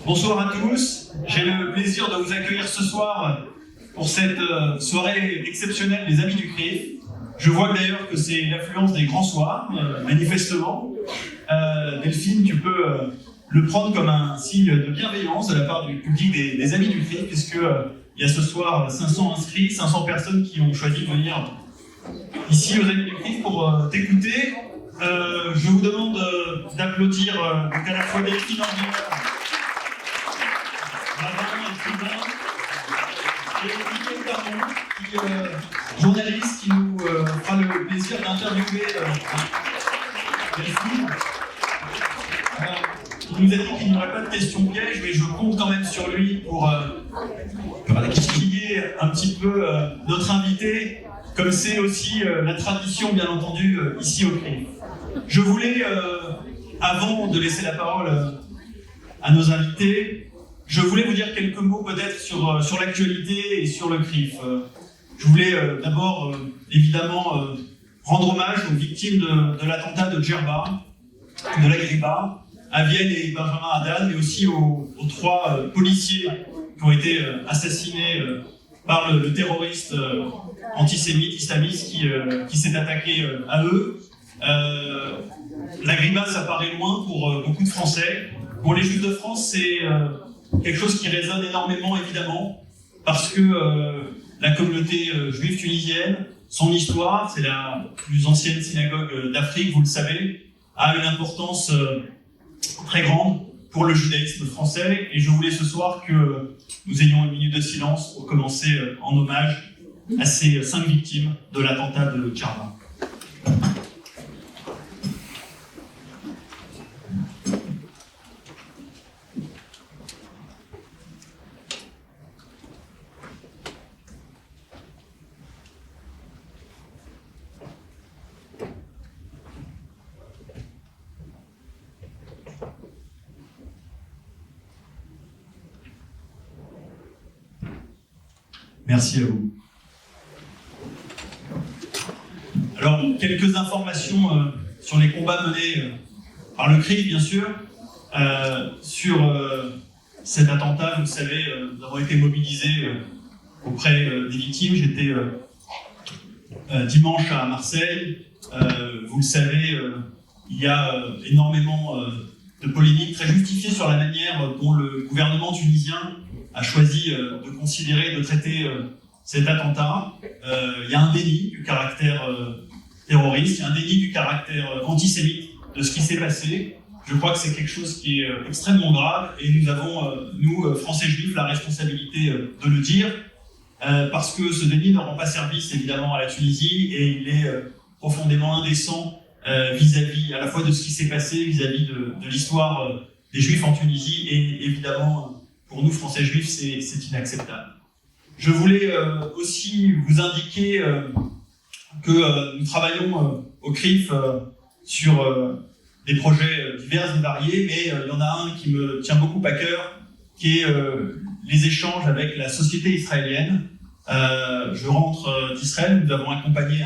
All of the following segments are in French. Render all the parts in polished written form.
Bonsoir à tous, j'ai le plaisir de vous accueillir ce soir pour cette soirée exceptionnelle des Amis du CRIF. Je vois d'ailleurs que c'est l'affluence des grands soirs, manifestement. Delphine, tu peux le prendre comme un signe de bienveillance de la part du public des Amis du CRIF, puisqu'il y a ce soir 500 inscrits, 500 personnes qui ont choisi de venir ici aux Amis du CRIF pour t'écouter. Je vous demande d'applaudir donc à la fois Delphine Anguillard, et Mickaël Darmon, journaliste qui nous fera le plaisir d'interviewer Delphine. Il nous a dit qu'il n'y aurait pas de questions pièges, mais je compte quand même sur lui pour expliquer un petit peu notre invité, comme c'est aussi la tradition, bien entendu, ici au CRIF. Je voulais, avant de laisser la parole à nos invités, je voulais vous dire quelques mots peut-être sur l'actualité et sur le CRIF. Je voulais d'abord, évidemment, rendre hommage aux victimes de l'attentat de Djerba, de la Griba, à Vienne et Benjamin Haddad, mais aussi aux 3 policiers qui ont été assassinés par le terroriste antisémite, islamiste qui s'est attaqué à eux. La Griba, ça paraît loin pour beaucoup de Français. Pour les Juifs de France, c'est quelque chose qui résonne énormément, évidemment, parce que la communauté juive tunisienne, son histoire, c'est la plus ancienne synagogue d'Afrique, vous le savez, a une importance très grande pour le judaïsme français. Et je voulais ce soir que nous ayons une minute de silence pour commencer en hommage à ces 5 victimes de l'attentat de Djerba. Merci à vous. Alors, quelques informations sur les combats menés par le CRIF, bien sûr. Sur cet attentat, vous le savez, nous avons été mobilisés auprès des victimes. J'étais dimanche à Marseille. Vous le savez, il y a énormément de polémiques très justifiées sur la manière dont le gouvernement tunisien a choisi de considérer, de traiter cet attentat. Il y a un déni du caractère terroriste, il y a un déni du caractère antisémite de ce qui s'est passé. Je crois que c'est quelque chose qui est extrêmement grave et nous avons, nous, Français juifs, la responsabilité de le dire parce que ce déni ne rend pas service évidemment à la Tunisie et il est profondément indécent vis-à-vis à la fois de ce qui s'est passé, vis-à-vis de l'histoire des Juifs en Tunisie et évidemment pour nous, Français juifs, c'est inacceptable. Je voulais aussi vous indiquer que nous travaillons au CRIF sur des projets divers et variés, mais il y en a un qui me tient beaucoup à cœur, qui est les échanges avec la société israélienne. Je rentre d'Israël, nous avons accompagné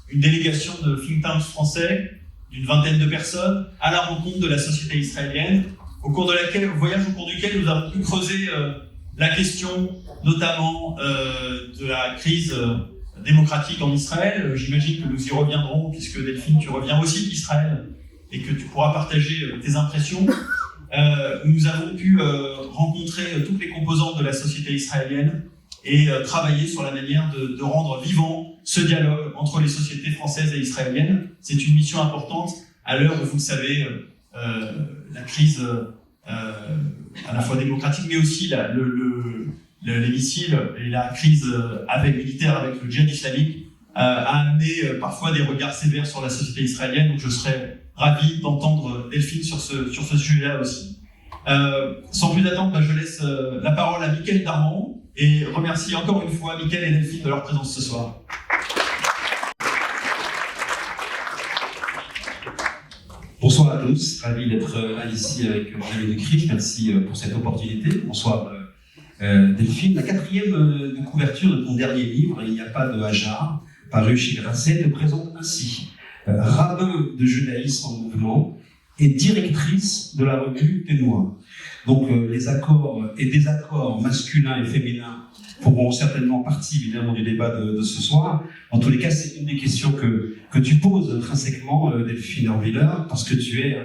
une délégation de think tanks français, d'une 20aine de personnes, à la rencontre de la société israélienne, au cours duquel nous avons pu creuser la question, notamment de la crise démocratique en Israël. J'imagine que nous y reviendrons, puisque Delphine, tu reviens aussi d'Israël et que tu pourras partager tes impressions. Nous avons pu rencontrer toutes les composantes de la société israélienne et travailler sur la manière de rendre vivant ce dialogue entre les sociétés françaises et israéliennes. C'est une mission importante à l'heure où, vous le savez, la crise à la fois démocratique, mais aussi les missiles et la crise militaire avec le djihad islamique a amené parfois des regards sévères sur la société israélienne. Donc je serais ravi d'entendre Delphine sur ce sujet-là aussi. Sans plus attendre, je laisse la parole à Mickaël Darmon et remercie encore une fois Mickaël et Delphine de leur présence ce soir. Bonsoir à tous, ravi d'être là ici avec les Amis du CRIF, merci pour cette opportunité. Bonsoir Delphine. La 4e de couverture de ton dernier livre, Il n'y a pas de hasard, paru chez Grasset, te présente ainsi. Rabbin de judaïsme en mouvement et directrice de la revue Ténois. Donc les accords et désaccords masculins et féminins feront certainement partie évidemment du débat de ce soir. En tous les cas, c'est une des questions que tu poses intrinsèquement, Delphine Orwiller, parce que tu es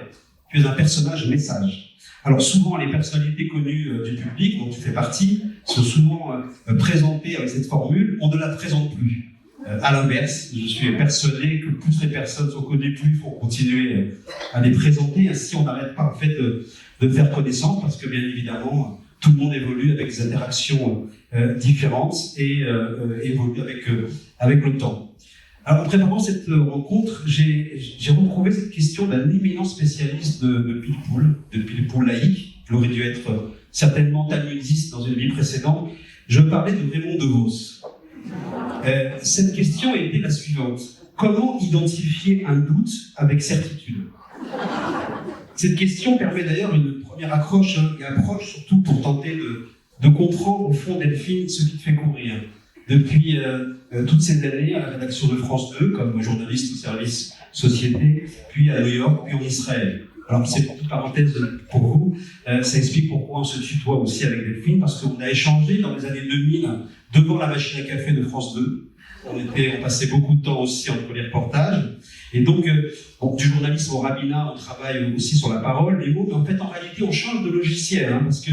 un personnage message. Alors souvent, les personnalités connues du public, dont tu fais partie, sont souvent présentées avec cette formule, on ne la présente plus. À l'inverse, je suis persuadé que plus les personnes sont connues, plus il faut continuer à les présenter, ainsi on n'arrête pas en fait de faire connaissance, parce que bien évidemment, tout le monde évolue avec des interactions différentes et évolue avec le temps. Alors, en préparant cette rencontre, j'ai retrouvé cette question d'un éminent spécialiste de pile poule laïque. Il aurait dû être certainement talmudiste dans une vie précédente. Je parlais de Raymond DeVos. Cette question était la suivante. Comment identifier un doute avec certitude? Cette question permet d'ailleurs une première accroche, et approche surtout pour tenter de comprendre au fond, Delphine, ce qui te fait courir. Depuis toutes ces années à la rédaction de France 2, comme journaliste au service société, puis à New York, puis en Israël. Alors c'est une petite parenthèse pour vous, ça explique pourquoi on se tutoie aussi avec Delphine, parce qu'on a échangé dans les années 2000 devant la machine à café de France 2. On passait beaucoup de temps aussi entre les reportages. Et donc, du journalisme au rabbinat, on travaille aussi sur la parole, les mots, mais en fait, en réalité, on change de logiciel, parce que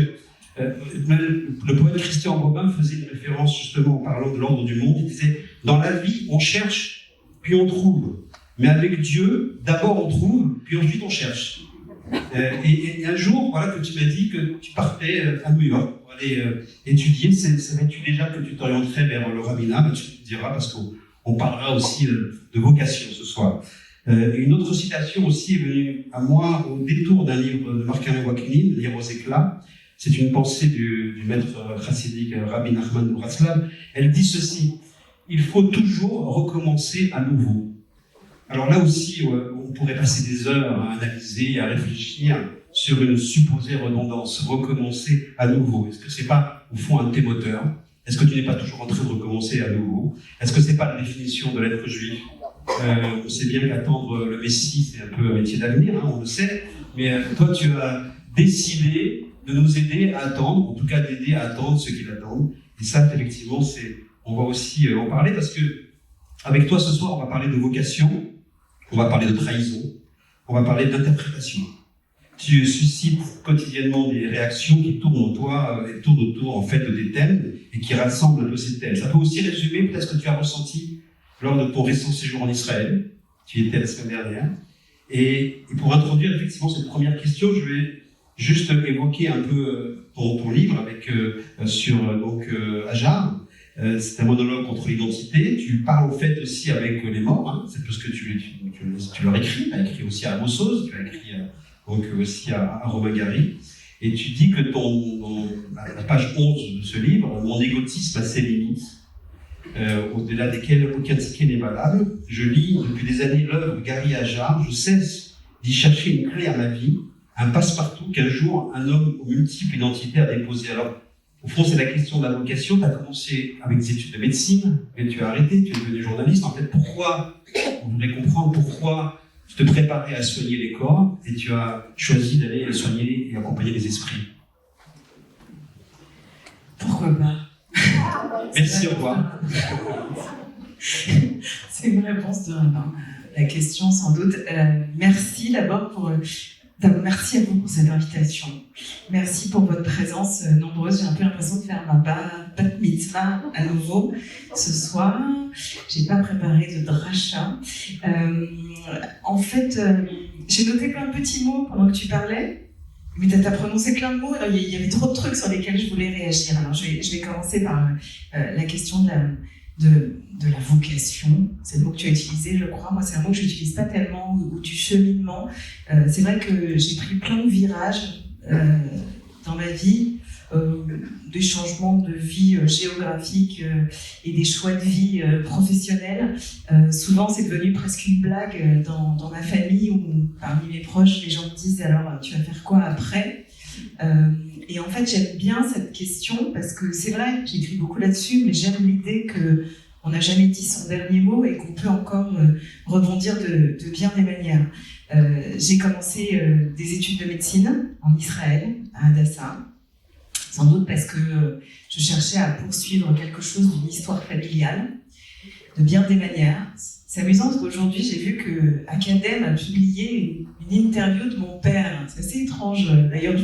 le poète Christian Robin faisait une référence justement en parlant de l'ordre du monde. Il disait « Dans la vie, on cherche, puis on trouve. Mais avec Dieu, d'abord on trouve, puis ensuite on cherche. » Et un jour, voilà, que tu m'as dit que tu partais à New York pour aller étudier. Savais-tu déjà que tu t'orienterais vers le rabbinat? Tu me diras, parce qu'on parlera aussi de vocation ce soir. Une autre citation aussi est venue à moi au détour d'un livre de Marc-Alain Waknin, Lire aux éclats. C'est une pensée du maître chassidique Rabbi Nachman de Bratslav. Elle dit ceci: il faut toujours recommencer à nouveau. Alors là aussi, on pourrait passer des heures à analyser, à réfléchir sur une supposée redondance. Recommencer à nouveau. Est-ce que c'est pas, au fond, un de tes moteurs? Est-ce que tu n'es pas toujours en train de recommencer à nouveau? Est-ce que c'est pas la définition de l'être juif? On sait bien qu'attendre le Messie, c'est un peu un métier d'avenir, on le sait. Mais toi, tu as décidé de nous aider à attendre, en tout cas d'aider à attendre ceux qui l'attendent. Et ça, effectivement, on va aussi en parler, parce que avec toi ce soir, on va parler de vocation, on va parler de trahison, on va parler d'interprétation. Tu suscites quotidiennement des réactions qui tournent en toi et tournent autour en fait des thèmes et qui rassemblent un peu ces thèmes. Ça peut aussi résumer peut-être ce que tu as ressenti lors de ton récent séjour en Israël. Tu y étais la semaine dernière. Et pour introduire effectivement cette première question, je vais juste évoquer un peu ton livre sur Hajar. C'est un monologue contre l'identité. Tu parles au fait aussi avec les morts. C'est parce que tu leur écris. Tu as écrit aussi à Amos Oz, tu as écrit aussi à Romain Gary. Et tu dis que la page 11 de ce livre, mon égotisme a ses limites, au-delà desquelles aucun ticket n'est valable. Je lis depuis des années l'œuvre Gary Hajar. Je cesse d'y chercher une clé à ma vie, un passe-partout qu'un jour un homme aux multiples identités a déposé. Alors, au fond, c'est la question de la vocation. Tu as commencé avec des études de médecine, mais tu as arrêté, tu es devenu journaliste. En fait, pourquoi? On voudrait comprendre pourquoi tu te préparais à soigner les corps et tu as choisi d'aller soigner et accompagner les esprits. Pourquoi pas? Merci, au revoir. C'est une réponse de Rabin. La question, sans doute. Merci d'abord merci à vous pour cette invitation. Merci pour votre présence nombreuse. J'ai un peu l'impression de faire ma bat mitzvah à nouveau ce soir. J'ai pas préparé de dracha. En fait, j'ai noté plein de petits mots pendant que tu parlais. Mais tu as prononcé plein de mots. Alors, il y avait trop de trucs sur lesquels je voulais réagir. Alors, je vais commencer par la question de la vocation. C'est le mot que tu as utilisé, je crois. Moi, c'est un mot que je n'utilise pas tellement, ou du cheminement. C'est vrai que j'ai pris plein de virages dans ma vie, des changements de vie géographique et des choix de vie professionnels. Souvent, c'est devenu presque une blague dans ma famille, où parmi mes proches, les gens me disent « alors, tu vas faire quoi après ?» Et en fait, j'aime bien cette question parce que c'est vrai, j'écris beaucoup là-dessus, mais j'aime l'idée que on n'a jamais dit son dernier mot et qu'on peut encore rebondir de bien des manières. J'ai commencé des études de médecine en Israël, à Hadassah, sans doute parce que je cherchais à poursuivre quelque chose d'une histoire familiale, de bien des manières. C'est amusant parce qu'aujourd'hui, j'ai vu que Academ a publié une interview de mon père. C'est assez étrange. D'ailleurs,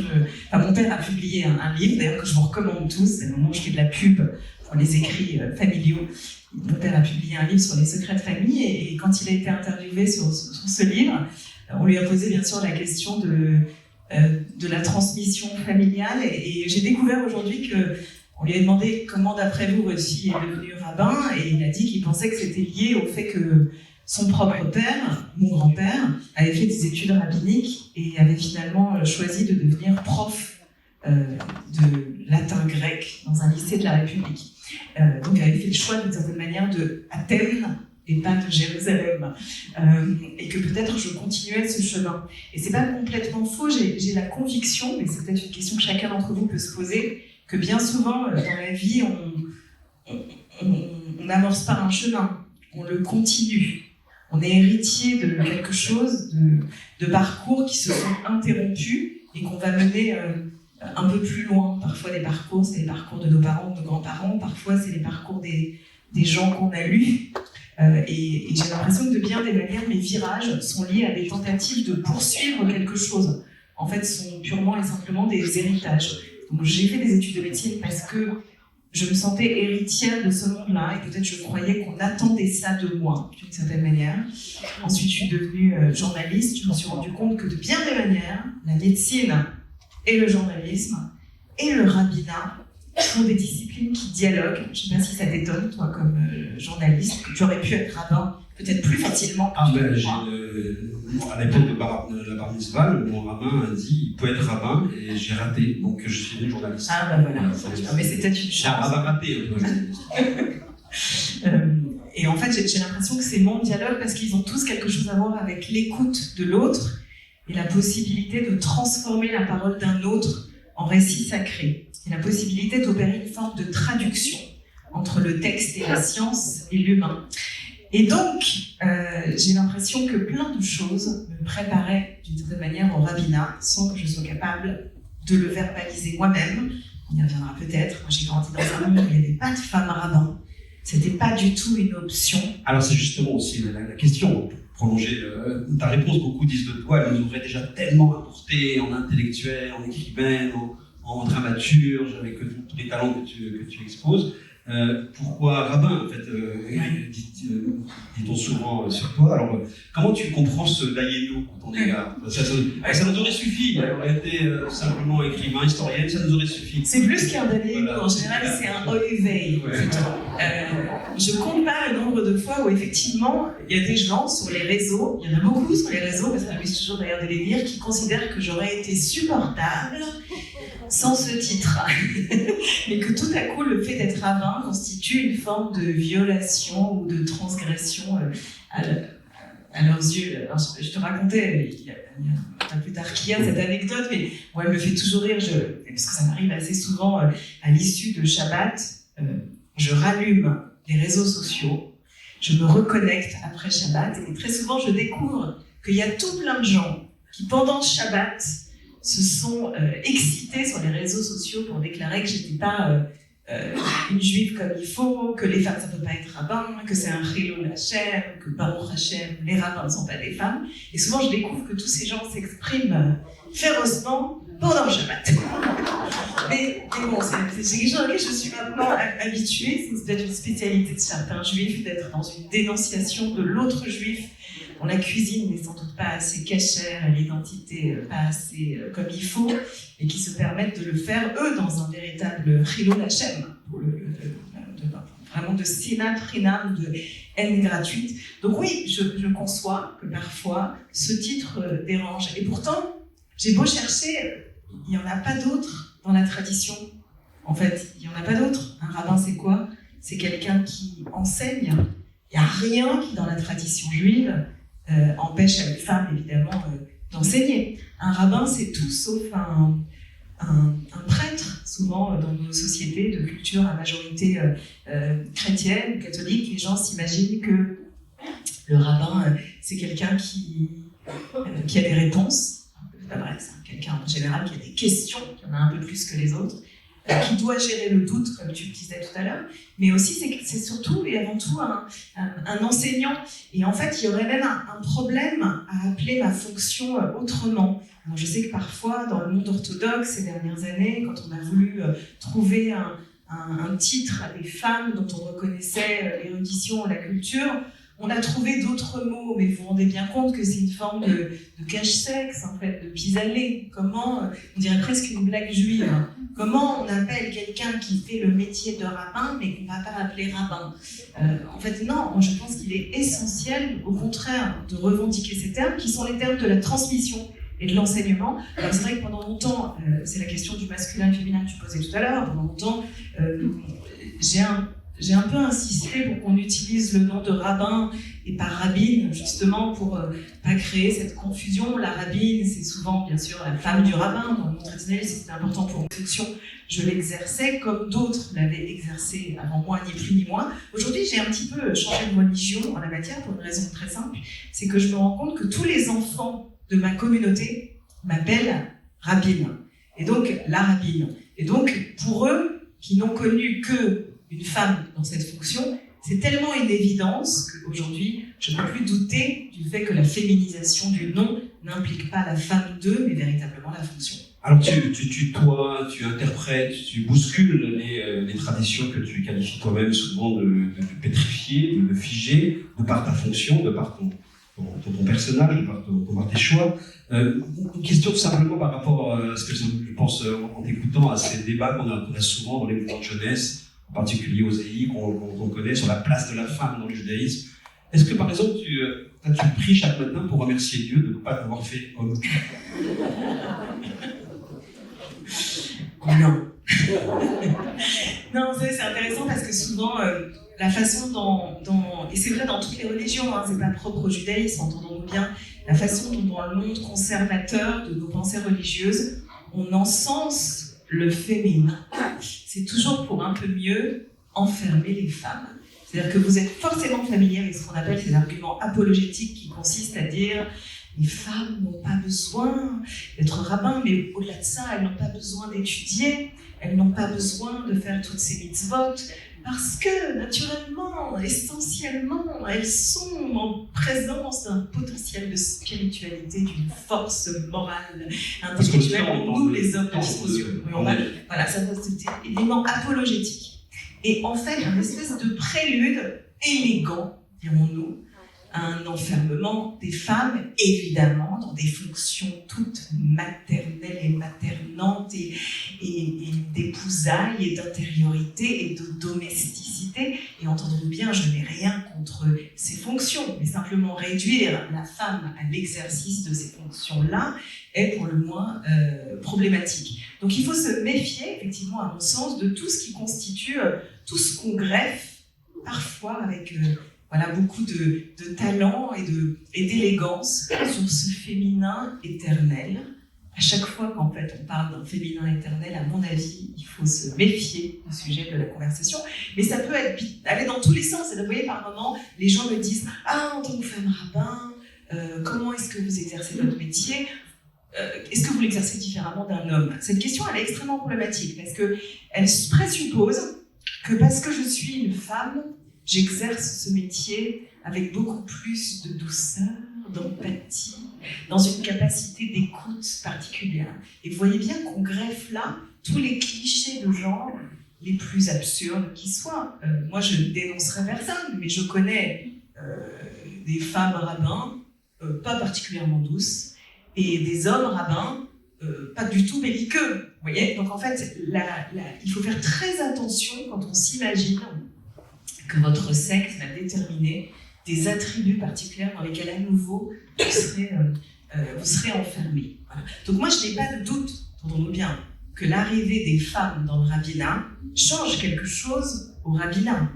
mon père a publié un livre, d'ailleurs, que je vous recommande tous. C'est le moment où je fais de la pub pour les écrits familiaux. Mon père a publié un livre sur les secrets de famille et quand il a été interviewé sur ce livre, on lui a posé bien sûr la question de la transmission familiale et j'ai découvert aujourd'hui que on lui a demandé comment, d'après vous, votre fille est devenue rabbin, et il a dit qu'il pensait que c'était lié au fait que son propre père, mon grand-père, avait fait des études rabbiniques et avait finalement choisi de devenir prof de latin-grec dans un lycée de la République. Donc il avait fait le choix d'une certaine manière de Athènes et pas de Jérusalem. Et que peut-être je continuais ce chemin. Et c'est pas complètement faux, j'ai la conviction, mais c'est peut-être une question que chacun d'entre vous peut se poser, que bien souvent, dans la vie, on n'amorce pas un chemin, on le continue. On est héritier de quelque chose, de parcours qui se sont interrompus et qu'on va mener un peu plus loin. Parfois, des parcours, c'est les parcours de nos parents, de nos grands-parents. Parfois, c'est les parcours des gens qu'on a lus. Et j'ai l'impression que de bien des manières, mes virages sont liés à des tentatives de poursuivre quelque chose. En fait, sont purement et simplement des héritages. Donc, j'ai fait des études de médecine parce que je me sentais héritière de ce monde-là et peut-être je croyais qu'on attendait ça de moi, d'une certaine manière. Ensuite, je suis devenue journaliste. Je me suis rendu compte que de bien des manières, la médecine et le journalisme et le rabbinat sont des disciplines qui dialoguent. Je ne sais pas si ça t'étonne, toi, comme journaliste, que tu aurais pu être rabbin peut-être plus facilement. À l'époque de la bar mitzvah, mon rabbin a dit il peut être rabbin et j'ai raté, donc je suis devenu journaliste. Ah ben voilà, mais c'est peut-être une chance. J'ai un rabbin raté. Et en fait, j'ai l'impression que ces mondes dialoguent parce qu'ils ont tous quelque chose à voir avec l'écoute de l'autre et la possibilité de transformer la parole d'un autre en récit sacré. Et la possibilité d'opérer une forme de traduction entre le texte et la science et l'humain. Et donc, j'ai l'impression que plein de choses me préparaient d'une certaine manière au rabbinat sans que je sois capable de le verbaliser moi-même. On y reviendra peut-être. Moi, j'ai grandi dans un monde où il n'y avait pas de femmes rabbins. C'était pas du tout une option. Alors, c'est justement aussi la question. Pour prolonger ta réponse, beaucoup disent de toi, elle nous aurait déjà tellement apporté en intellectuel, en écrivaine, en dramaturge, avec tous les talents que tu exposes. Pourquoi rabbin, en fait, dit-on souvent sur toi. Alors, comment tu comprends ce Dayenu quand on est là? Ça nous aurait suffi, elle aurait été simplement écrivain, historienne, ça nous aurait suffi. C'est plus qu'un Dayenu, voilà. En général, c'est un Oivei. Je compte pas le nombre de fois où, effectivement, il y a des gens sur les réseaux, il y en a beaucoup sur les réseaux, parce que ça m'amuse toujours d'ailleurs de les lire, qui considèrent que j'aurais été supportable sans ce titre. Mais que tout à coup, le fait d'être rabbin constitue une forme de violation ou de transgression à leurs yeux. Alors, je te racontais, il y a plus tard qu'il y a cette anecdote, mais moi, elle me fait toujours rire, parce que ça m'arrive assez souvent à l'issue de Shabbat, je rallume les réseaux sociaux, je me reconnecte après Shabbat, et très souvent, je découvre qu'il y a tout plein de gens qui, pendant Shabbat, se sont excités sur les réseaux sociaux pour déclarer que j'étais pas une juive comme il faut, que les femmes ça peut pas être rabbin, que c'est un chilul Hashem, que Baruch Hashem, les rabbins ne sont pas des femmes. Et souvent je découvre que tous ces gens s'expriment férocement pendant Shabbat. Mais bon, c'est quelque chose auquel je suis maintenant habituée, c'est peut-être une spécialité de certains juifs d'être dans une dénonciation de l'autre juif. La cuisine n'est sans doute pas assez cachère, l'identité pas assez comme il faut, et qui se permettent de le faire, eux, dans un véritable chilul Hashem, vraiment de sénat trinam, de haine gratuite. Donc oui, je conçois que parfois ce titre dérange. Et pourtant, j'ai beau chercher, il n'y en a pas d'autre dans la tradition. En fait, il n'y en a pas d'autre. Un rabbin, c'est quoi? C'est quelqu'un qui enseigne. Il n'y a rien qui, dans la tradition juive, empêche à une femme, évidemment, d'enseigner. Un rabbin, c'est tout sauf un prêtre, Souvent, dans nos sociétés de culture à majorité chrétienne, catholique, les gens s'imaginent que le rabbin, c'est quelqu'un qui a des réponses. C'est pas vrai, c'est quelqu'un en général qui a des questions, qui en a un peu plus que les autres, qui doit gérer le doute, comme tu le disais tout à l'heure, mais aussi c'est surtout et avant tout un enseignant. Et en fait, il y aurait même un problème à appeler ma fonction autrement. Alors, je sais que parfois, dans le monde orthodoxe, ces dernières années, quand on a voulu trouver un titre à des femmes dont on reconnaissait l'érudition et la culture, on a trouvé d'autres mots, mais vous vous rendez bien compte que c'est une forme de cache-sexe, en fait, de pis-aller. Comment, on dirait presque une blague juive, comment on appelle quelqu'un qui fait le métier de rabbin, mais qu'on ne va pas appeler rabbin? En fait, non, je pense qu'il est essentiel, au contraire, de revendiquer ces termes, qui sont les termes de la transmission et de l'enseignement. Alors c'est vrai que pendant longtemps, c'est la question du masculin et féminin que tu posais tout à l'heure, pendant longtemps, j'ai un peu insisté pour qu'on utilise le nom de rabbin et pas rabbine, justement pour pas créer cette confusion. La rabbine, c'est souvent, bien sûr, la femme du rabbin. Dans le monde traditionnel, c'était important pour une fonction. Je l'exerçais comme d'autres l'avaient exercé avant moi, ni plus ni moins. Aujourd'hui, j'ai un petit peu changé de religion en la matière pour une raison très simple. C'est que je me rends compte que tous les enfants de ma communauté m'appellent rabbine. Et donc, la rabbine. Et donc, pour eux, qui n'ont connu que une femme dans cette fonction, c'est tellement une évidence qu'aujourd'hui, je ne peux plus douter du fait que la féminisation du nom n'implique pas la femme d'eux, mais véritablement la fonction. Alors tu tutoies, tu interprètes, tu bouscules les traditions que tu qualifies toi-même souvent de pétrifiées, de figées, de par ta fonction, de par ton personnage, de par tes choix. Une question tout simplement par rapport à ce que je pense en t'écoutant à ces débats qu'on a souvent dans les mouvements de jeunesse, en particulier aux EI, qu'on connaît, sur la place de la femme dans le judaïsme. Est-ce que, par exemple, tu pries chaque matin pour remercier Dieu de ne pas t'avoir fait homme? Non. Non, c'est intéressant parce que souvent, la façon dont et c'est vrai dans toutes les religions, hein, c'est pas propre au judaïsme, entendons-nous bien, la façon dont dans le monde conservateur de nos pensées religieuses, on encense le féminin, c'est toujours pour un peu mieux enfermer les femmes. C'est-à-dire que vous êtes forcément familier avec ce qu'on appelle ces arguments apologétiques qui consistent à dire les femmes n'ont pas besoin d'être rabbins, mais au-delà de ça, elles n'ont pas besoin d'étudier, elles n'ont pas besoin de faire toutes ces mitzvot, parce que, naturellement, essentiellement, elles sont en présence d'un potentiel de spiritualité, d'une force morale, intellectuelle, nous, les hommes de disposition. Voilà, ça c'est un élément apologétique. Et en fait, une espèce de prélude élégant, dirons-nous, un enfermement des femmes, évidemment, dans des fonctions toutes maternelles et maternantes et d'épousailles et d'intériorité et de domesticité. Et entendons bien, je n'ai rien contre ces fonctions, mais simplement réduire la femme à l'exercice de ces fonctions-là est pour le moins problématique. Donc il faut se méfier, effectivement, à mon sens, de tout ce qui constitue, tout ce qu'on greffe, parfois avec... Voilà, beaucoup de talent et d'élégance sur ce féminin éternel. À chaque fois qu'en fait on parle d'un féminin éternel, à mon avis, il faut se méfier du sujet de la conversation. Mais ça peut aller dans tous les sens. Et vous voyez, par moments, les gens me disent « Ah, en tant que femme rabbin, comment est-ce que vous exercez votre métier ? Est-ce que vous l'exercez différemment d'un homme ?» Cette question, elle est extrêmement problématique parce qu'elle présuppose que parce que je suis une femme, j'exerce ce métier avec beaucoup plus de douceur, d'empathie, dans une capacité d'écoute particulière. Et vous voyez bien qu'on greffe là tous les clichés de genre les plus absurdes qui soient. Moi, je ne dénoncerai personne, mais je connais des femmes rabbins pas particulièrement douces et des hommes rabbins pas du tout belliqueux. Vous voyez ? Donc en fait, il faut faire très attention quand on s'imagine que votre sexe va déterminer des attributs particuliers dans lesquels, à nouveau, vous serez enfermé. Voilà. Donc moi, je n'ai pas de doute, entendons-nous bien, que l'arrivée des femmes dans le rabbinat change quelque chose au rabbinat.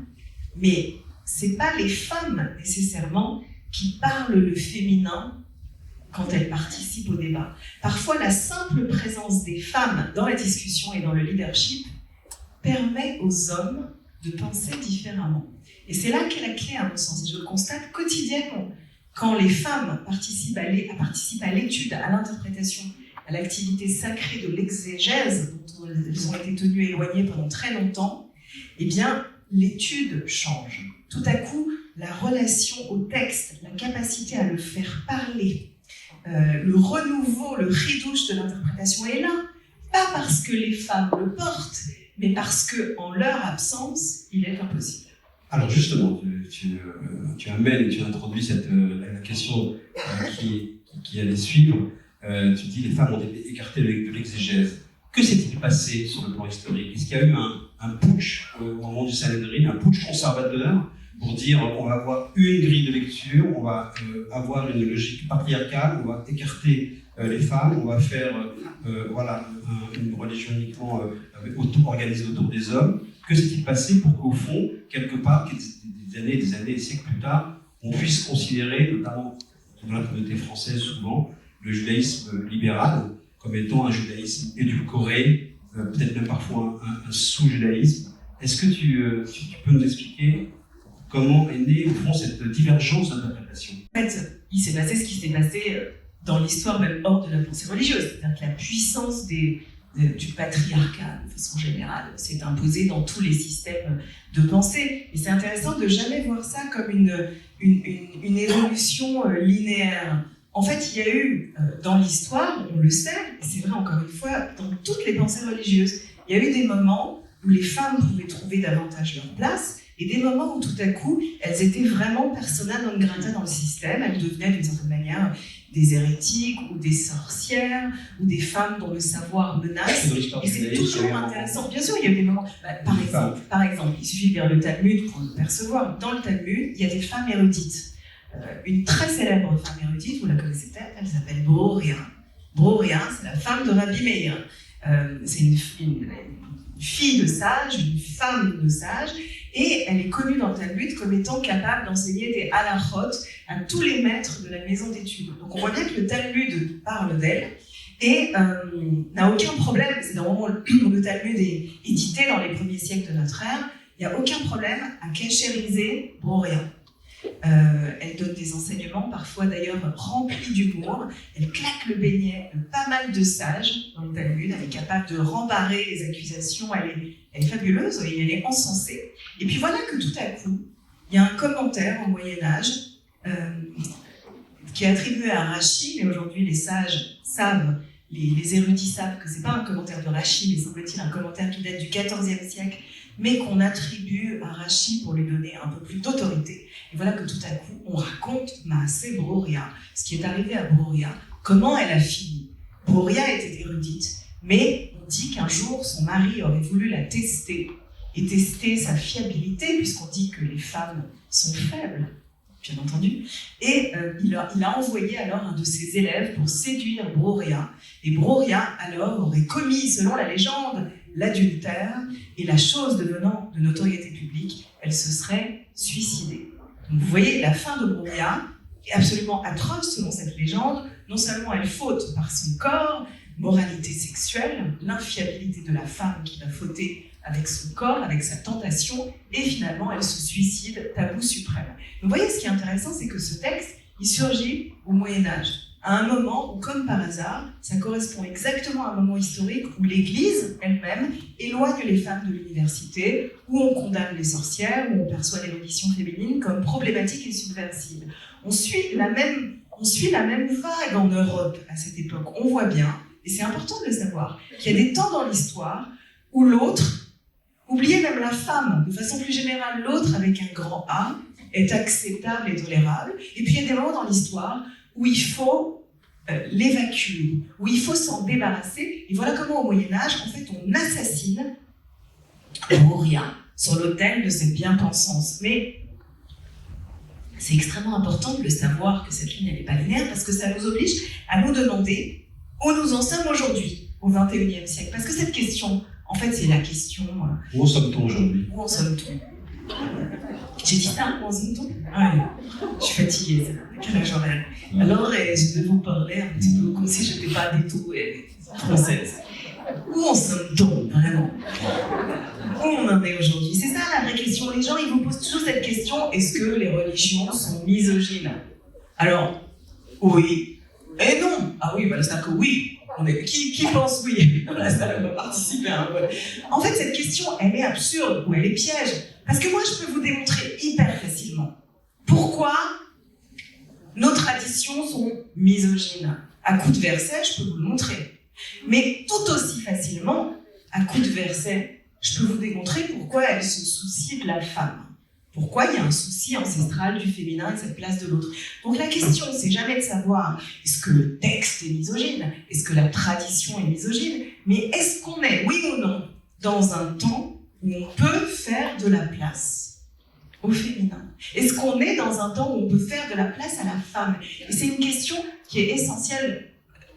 Mais ce n'est pas les femmes, nécessairement, qui parlent le féminin quand elles participent au débat. Parfois, la simple présence des femmes dans la discussion et dans le leadership permet aux hommes de penser différemment. Et c'est là qu'est la clé, à mon sens, et je le constate quotidiennement. Quand les femmes participent à l'étude, à l'interprétation, à l'activité sacrée de l'exégèse, dont elles ont été tenues éloignées pendant très longtemps, eh bien, l'étude change. Tout à coup, la relation au texte, la capacité à le faire parler, le renouveau, le ridouche de l'interprétation est là, pas parce que les femmes le portent, mais parce qu'en leur absence, il est impossible. Alors justement, tu amènes et tu introduis la question qui allait suivre. Tu dis les femmes ont été écartées de l'exégèse. Que s'est-il passé sur le plan historique? Est-ce qu'il y a eu un putsch au moment du Sanhédrin, un putsch conservateur pour dire on va avoir une grille de lecture, on va avoir une logique patriarcale, on va écarter les femmes, on va faire une religion uniquement organisée autour des hommes? Que s'est-il passé pour qu'au fond, quelque part, des années, des siècles plus tard, on puisse considérer, notamment dans la communauté française souvent, le judaïsme libéral comme étant un judaïsme édulcoré, peut-être même parfois un sous-judaïsme? Est-ce que tu peux nous expliquer comment est née, au fond, cette divergence d'interprétation? En fait, il s'est passé ce qui s'est passé dans l'histoire même hors de la pensée religieuse. C'est-à-dire que la puissance du patriarcat, de façon générale, s'est imposée dans tous les systèmes de pensée. Et c'est intéressant de jamais voir ça comme une évolution linéaire. En fait, il y a eu, dans l'histoire, on le sait, et c'est vrai encore une fois, dans toutes les pensées religieuses, il y a eu des moments où les femmes pouvaient trouver davantage leur place, et des moments où tout à coup, elles étaient vraiment persona non grata dans le système, elles devenaient d'une certaine manière des hérétiques, ou des sorcières, ou des femmes dont le savoir menace. Et c'est toujours intéressant. Bien sûr, il y a eu des moments. Par exemple, il suffit de lire le Talmud pour le percevoir. Dans le Talmud, il y a des femmes érudites. Une très célèbre femme érudite, vous la connaissez peut-être, elle s'appelle Broria. Broria, c'est la femme de Rabbi Meir. C'est une fille de sage, une femme de sage, et elle est connue dans le Talmud comme étant capable d'enseigner des halachot à tous les maîtres de la maison d'études. Donc on voit bien que le Talmud parle d'elle, et n'a aucun problème, c'est dans le moment où le Talmud est édité dans les premiers siècles de notre ère, il n'y a aucun problème à cachériser Broria. Elle donne des enseignements, parfois d'ailleurs remplis d'humour. Elle claque le beignet de pas mal de sages dans le Talmud. Elle est capable de rembarrer les accusations. Elle est fabuleuse et elle est encensée. Et puis voilà que tout à coup, il y a un commentaire au Moyen-Âge qui est attribué à Rachi, mais aujourd'hui les sages savent, les érudits savent que ce n'est pas un commentaire de Rachi, mais semble-t-il un commentaire qui date du XIVe siècle, mais qu'on attribue à Rachi pour lui donner un peu plus d'autorité. Et voilà que tout à coup, on raconte Maaseh Broria, ce qui est arrivé à Broria, comment elle a fini. Broria était érudite, mais on dit qu'un jour, son mari aurait voulu la tester, et tester sa fiabilité, puisqu'on dit que les femmes sont faibles, bien entendu, et il a envoyé alors un de ses élèves pour séduire Broria, et Broria alors aurait commis, selon la légende, l'adultère, et la chose devenant de notoriété publique, elle se serait suicidée. Donc vous voyez, la fin de Broria est absolument atroce selon cette légende. Non seulement elle faute par son corps, moralité sexuelle, l'infiabilité de la femme qui va fauter avec son corps, avec sa tentation, et finalement elle se suicide, tabou suprême. Vous voyez, ce qui est intéressant, c'est que ce texte, il surgit au Moyen-Âge, à un moment où, comme par hasard, ça correspond exactement à un moment historique où l'Église elle-même éloigne les femmes de l'université, où on condamne les sorcières, où on perçoit l'érudition féminine comme problématique et subversive. On suit la même vague en Europe à cette époque. On voit bien, et c'est important de le savoir, qu'il y a des temps dans l'histoire où l'autre, oubliez même la femme, de façon plus générale, l'autre avec un grand A, est acceptable et tolérable. Et puis il y a des moments dans l'histoire où il faut l'évacuer, où il faut s'en débarrasser. Et voilà comment au Moyen-Âge, en fait, on assassine Broria sur l'autel de cette bien-pensance. Mais c'est extrêmement important de le savoir que cette ligne n'est pas linéaire, parce que ça nous oblige à nous demander où nous en sommes aujourd'hui, au XXIe siècle. Parce que cette question, en fait, c'est la question... Où en sommes-nous aujourd'hui? Où en sommes-nous? J'ai dit ça dans une ton. Ouais, je suis fatiguée, c'est décalage horaire. Alors, je vais vous parler un petit peu comme si je n'étais pas du tout française. Où on s'en tombe, vraiment? Où on en est aujourd'hui? C'est ça la vraie question. Les gens, ils vous posent toujours cette question, est-ce que les religions sont misogynes? Alors, oui et non. Ah oui, bah, c'est-à-dire que oui. Qui pense oui? Là, ça va participer un peu. En fait, cette question, elle est absurde ou elle est piège. Parce que moi, je peux vous démontrer hyper facilement pourquoi nos traditions sont misogynes. À coup de verset, je peux vous le montrer. Mais tout aussi facilement, à coup de verset, je peux vous démontrer pourquoi elles se soucient de la femme. Pourquoi il y a un souci ancestral du féminin et de cette place de l'autre. Donc la question, c'est jamais de savoir est-ce que le texte est misogyne, est-ce que la tradition est misogyne, mais est-ce qu'on est, oui ou non, dans un temps où on peut faire de la place au féminin? Est-ce qu'on est dans un temps où on peut faire de la place à la femme? Et c'est une question qui est essentielle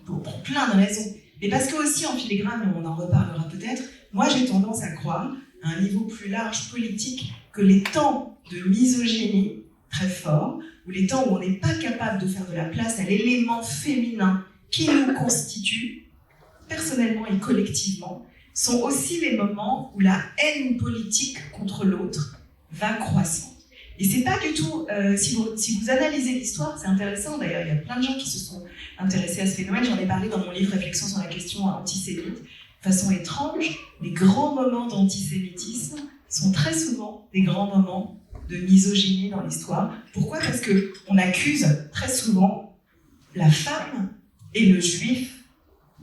pour plein de raisons. Mais parce que aussi en filigrane, et on en reparlera peut-être, moi j'ai tendance à croire, à un niveau plus large politique, que les temps de misogynie très forts, ou les temps où on n'est pas capable de faire de la place à l'élément féminin qui nous constitue, personnellement et collectivement, sont aussi les moments où la haine politique contre l'autre va croissant. Et c'est pas du tout, si vous analysez l'histoire, c'est intéressant d'ailleurs, il y a plein de gens qui se sont intéressés à ce phénomène, j'en ai parlé dans mon livre Réflexion sur la question antisémite. De façon étrange, les grands moments d'antisémitisme sont très souvent des grands moments de misogynie dans l'histoire. Pourquoi? Parce qu'on accuse très souvent la femme et le juif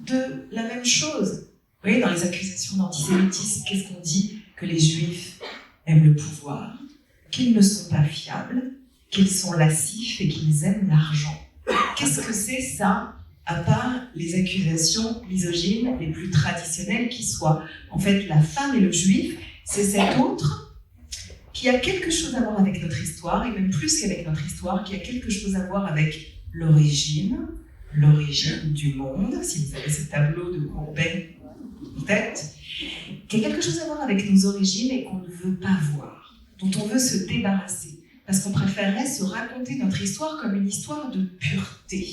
de la même chose. Vous voyez, dans les accusations d'antisémitisme, qu'est-ce qu'on dit? Que les juifs aiment le pouvoir, qu'ils ne sont pas fiables, qu'ils sont lascifs et qu'ils aiment l'argent. Qu'est-ce que c'est ça, à part les accusations misogynes les plus traditionnelles qui soient? En fait, la femme et le juif, c'est cet autre qui a quelque chose à voir avec notre histoire, et même plus qu'avec notre histoire, qui a quelque chose à voir avec l'origine du monde, si vous avez ce tableau de Courbet en tête, qui a quelque chose à voir avec nos origines et qu'on ne veut pas voir, dont on veut se débarrasser, parce qu'on préférerait se raconter notre histoire comme une histoire de pureté,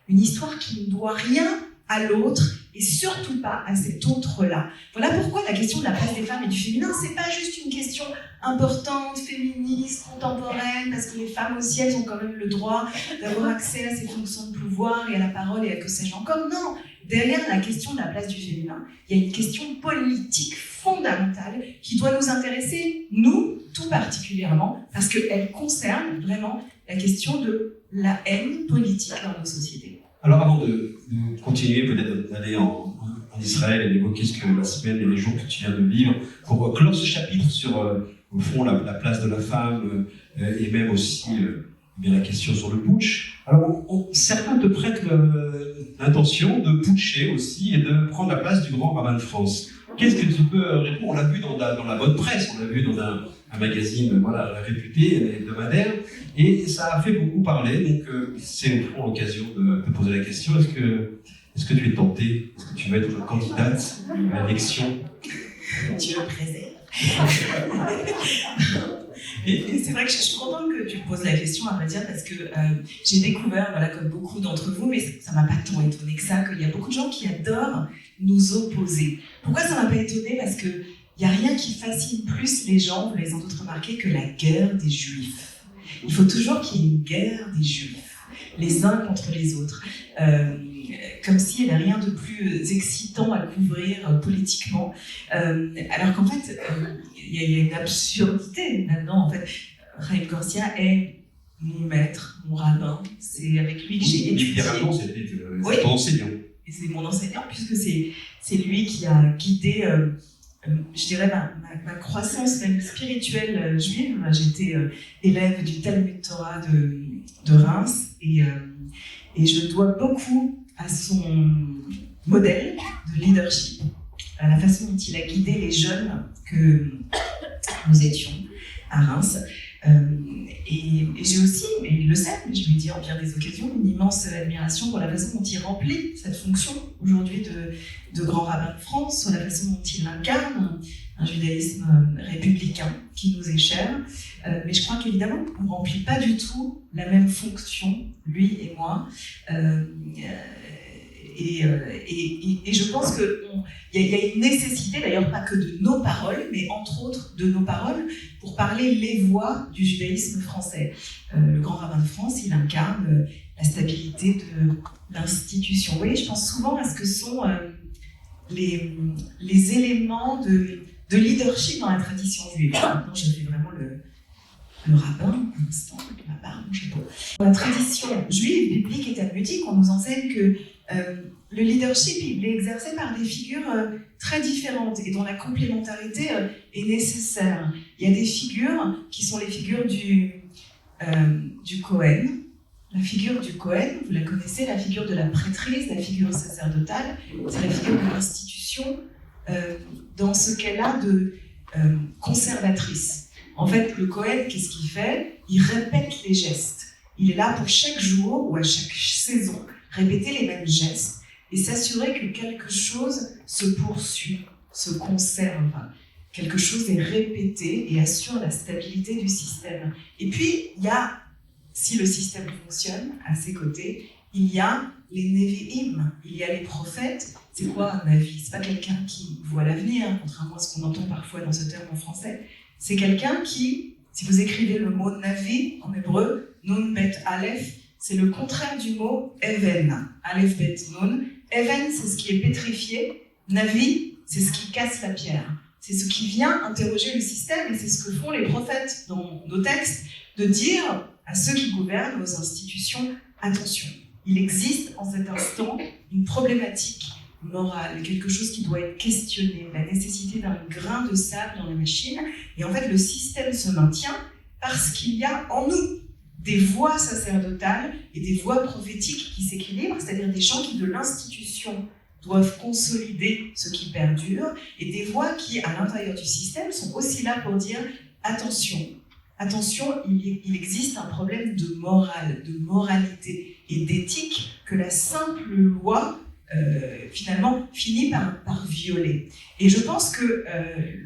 une histoire qui ne doit rien à l'autre et surtout pas à cet autre-là. Voilà pourquoi la question de la place des femmes et du féminin, c'est pas juste une question importante, féministe, contemporaine, parce que les femmes aussi, elles ont quand même le droit d'avoir accès à ces fonctions de pouvoir et à la parole et à que sais-je encore. Non, derrière la question de la place du féminin, il y a une question politique fondamentale qui doit nous intéresser, nous, tout particulièrement, parce qu'elle concerne vraiment la question de la haine politique dans nos sociétés. Alors avant de continuer, peut-être d'aller en Israël et d'évoquer ce que la semaine et les jours que tu viens de vivre, pour clore ce chapitre sur, au fond, la place de la femme et même aussi bien la question sur le putsch. Alors certains te prêtent l'intention de putcher aussi et de prendre la place du grand rabbin de France. Qu'est-ce que tu peux répondre? On l'a vu dans la bonne presse, on l'a vu dans un magazine réputé, hebdomadaire, et ça a fait beaucoup parler, donc c'est au fond l'occasion de te poser la question, est-ce que tu es tentée? Est-ce que tu vas être candidate à l'élection? Dieu le préserve. Et c'est vrai que je suis contente que tu me poses la question, à vrai dire, parce que j'ai découvert, voilà, comme beaucoup d'entre vous, mais ça m'a pas tant étonné que ça, qu'il y a beaucoup de gens qui adorent nous opposer. Pourquoi ça m'a pas étonné? Parce que il n'y a rien qui fascine plus les gens, vous l'avez sans doute remarqué, que la guerre des Juifs. Il faut toujours qu'il y ait une guerre des Juifs, les uns contre les autres. Comme s'il n'y avait rien de plus excitant à couvrir politiquement. Alors qu'en fait, il y a une absurdité là-dedans. En fait, Chaim Garcia est mon maître, mon rabbin. C'est avec lui que j'ai étudié. Littéralement, c'était ton enseignant. Et c'est mon enseignant, puisque c'est lui qui a guidé... je dirais ma croissance même spirituelle juive. J'étais élève du Talmud Torah de Reims et je dois beaucoup à son modèle de leadership, à la façon dont il a guidé les jeunes que nous étions à Reims. Et j'ai aussi, et il le sait, mais je lui dis en bien des occasions, une immense admiration pour la façon dont il remplit cette fonction aujourd'hui de grand rabbin de France, sur la façon dont il incarne un judaïsme républicain qui nous est cher. Mais je crois qu'évidemment, on ne remplit pas du tout la même fonction, lui et moi. Et je pense qu'il y a une nécessité, d'ailleurs pas que de nos paroles, mais entre autres de nos paroles, pour parler les voix du judaïsme français. Le grand rabbin de France, il incarne la stabilité de l'institution. Vous voyez, je pense souvent à ce que sont les éléments de leadership dans la tradition juive. Maintenant, je fais vraiment le rabbin, pour l'instant, ma barbe, mon chapeau. Dans la tradition juive, biblique et talmudique, on nous enseigne que le leadership, il est exercé par des figures très différentes et dont la complémentarité est nécessaire. Il y a des figures qui sont les figures du Cohen. La figure du Cohen, vous la connaissez, la figure de la prêtrise, la figure sacerdotale, c'est la figure de l'institution dans ce qu'elle a de conservatrice. En fait, le Cohen, qu'est-ce qu'il fait? Il répète les gestes. Il est là pour chaque jour ou à chaque saison répéter les mêmes gestes et s'assurer que quelque chose se poursuit, se conserve. Quelque chose est répété et assure la stabilité du système. Et puis, il y a, si le système fonctionne, à ses côtés, il y a les Nevi'im, il y a les prophètes. C'est quoi un Navi? C'est pas quelqu'un qui voit l'avenir, contrairement à ce qu'on entend parfois dans ce terme en français. C'est quelqu'un qui, si vous écrivez le mot Navi en hébreu, Nun Bet Aleph, c'est le contraire du mot Even. Aleph Bet Nun. Even, c'est ce qui est pétrifié. Navi, c'est ce qui casse la pierre. C'est ce qui vient interroger le système, et c'est ce que font les prophètes dans nos textes, de dire à ceux qui gouvernent, aux institutions, attention, il existe en cet instant une problématique morale, quelque chose qui doit être questionné, la nécessité d'un grain de sable dans la machine. Et en fait, le système se maintient parce qu'il y a en nous des voix sacerdotales et des voix prophétiques qui s'équilibrent, c'est-à-dire des gens qui, de l'institution, doivent consolider ce qui perdure, et des voix qui, à l'intérieur du système, sont aussi là pour dire « attention, attention, il existe un problème de morale, de moralité et d'éthique que la simple loi finalement finit par violer. » Et je pense que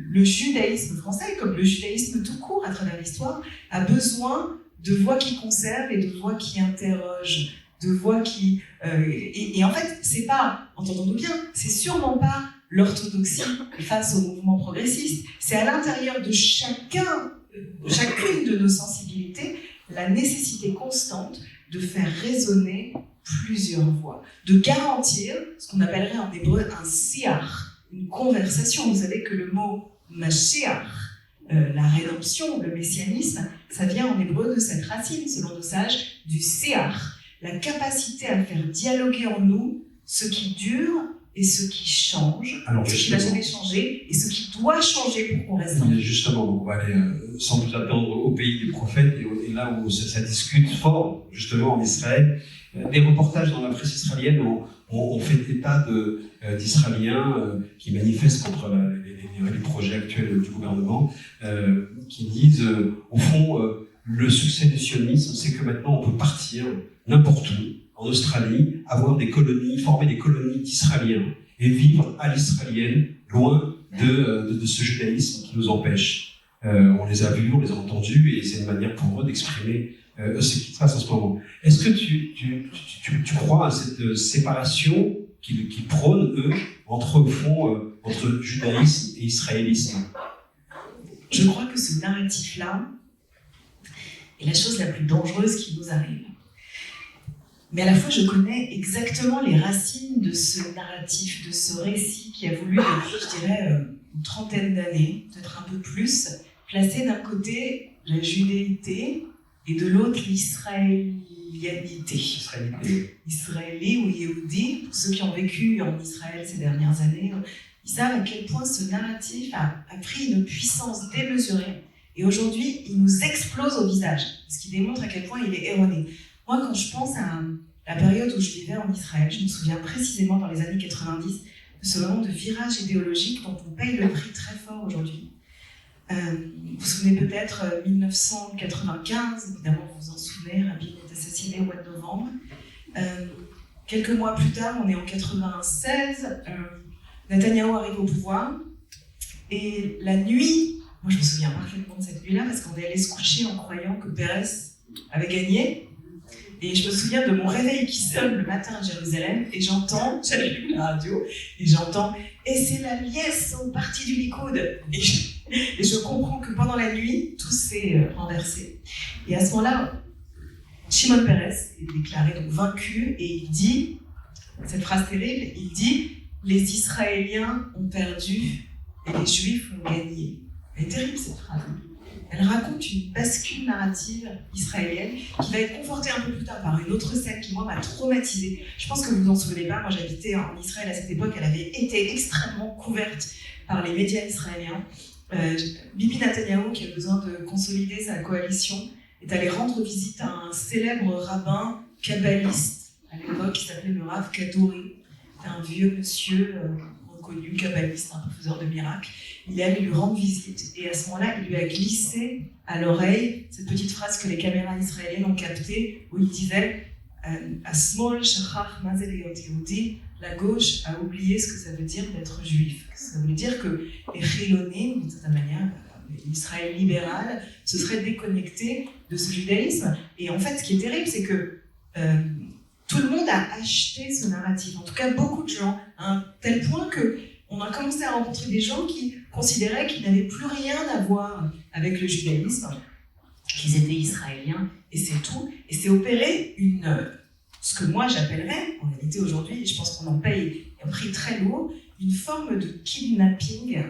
le judaïsme français, comme le judaïsme tout court à travers l'histoire, a besoin de voix qui conservent et de voix qui interrogent, de voix qui... et en fait, c'est pas, entendons-nous bien, c'est sûrement pas l'orthodoxie face au mouvement progressiste. C'est à l'intérieur de chacune de nos sensibilités, la nécessité constante de faire résonner plusieurs voix, de garantir ce qu'on appellerait en hébreu un siar, une conversation. Vous savez que le mot mashiach, la rédemption, le messianisme, ça vient en hébreu de cette racine, selon nos sages, du siar, la capacité à faire dialoguer en nous ce qui dure et ce qui change, ce qui n'a jamais changé et ce qui doit changer pour qu'on reste en vie. Justement, on va aller sans plus attendre au pays des prophètes et là où ça discute fort, justement en Israël. Des reportages dans la presse israélienne ont fait état d'Israéliens qui manifestent contre les projets actuels du gouvernement, qui disent, au fond, le succès du sionisme, c'est que maintenant on peut partir n'importe où, en Australie, avoir des colonies, former des colonies d'Israéliens et vivre à l'israélienne, loin de ce judaïsme qui nous empêche. On les a vus, on les a entendus, et c'est une manière pour eux d'exprimer ce qui se passe en ce moment. Est-ce que tu crois à cette séparation qu'ils prônent, eux, entre judaïsme et israélisme? Je crois que ce narratif-là est la chose la plus dangereuse qui nous arrive. Mais à la fois, je connais exactement les racines de ce narratif, de ce récit qui a voulu, depuis, je dirais, une trentaine d'années, peut-être un peu plus, placer d'un côté la judéité et de l'autre l'israélianité. Israéli ou yéhoudi, pour ceux qui ont vécu en Israël ces dernières années, ils savent à quel point ce narratif a pris une puissance démesurée. Et aujourd'hui, il nous explose au visage, ce qui démontre à quel point il est erroné. Moi, quand je pense à la période où je vivais en Israël, je me souviens précisément dans les années 90 de ce moment de virage idéologique dont on paye le prix très fort aujourd'hui. Vous vous souvenez peut-être 1995, évidemment vous vous en souvenez, Rabin est assassiné au mois de novembre. Quelques mois plus tard, on est en 96, Netanyahou arrive au pouvoir, et la nuit, moi je me souviens parfaitement de cette nuit-là, parce qu'on est allé se coucher en croyant que Pérez avait gagné, et je me souviens de mon réveil qui sonne le matin à Jérusalem, et j'entends, j'allume la radio, et j'entends « Et c'est la liesse au parti du Likoud !» Et je comprends que pendant la nuit, tout s'est renversé. Et à ce moment-là, Shimon Peres est déclaré donc vaincu, et il dit, cette phrase terrible, il dit « Les Israéliens ont perdu et les Juifs ont gagné ». Elle est terrible cette phrase. Elle raconte une bascule narrative israélienne qui va être confortée un peu plus tard par une autre scène qui, moi, m'a traumatisée. Je pense que vous vous en souvenez pas, moi j'habitais en Israël à cette époque, elle avait été extrêmement couverte par les médias israéliens. Bibi Netanyahou, qui a besoin de consolider sa coalition, est allé rendre visite à un célèbre rabbin kabbaliste à l'époque qui s'appelait le Rav Kadouri. C'était un vieux monsieur reconnu, kabbaliste, un peu faiseur de miracles. Il est allé lui rendre visite et à ce moment-là, il lui a glissé à l'oreille cette petite phrase que les caméras israéliennes ont captée où il disait Asmol shachach mazel heyot yehudi, la gauche a oublié ce que ça veut dire d'être juif. Ça veut dire que les chilonim, d'une certaine manière, l'Israël libéral, se serait déconnecté de ce judaïsme. Et en fait, ce qui est terrible, c'est que tout le monde a acheté ce narratif. En tout cas, beaucoup de gens, à un tel point qu'on a commencé à rencontrer des gens qui considéraient qu'ils n'avaient plus rien à voir avec le judaïsme, qu'ils étaient israéliens, et c'est tout. Et c'est opéré ce que moi j'appellerais, en réalité aujourd'hui, et je pense qu'on en paye un prix très lourd, une forme de kidnapping,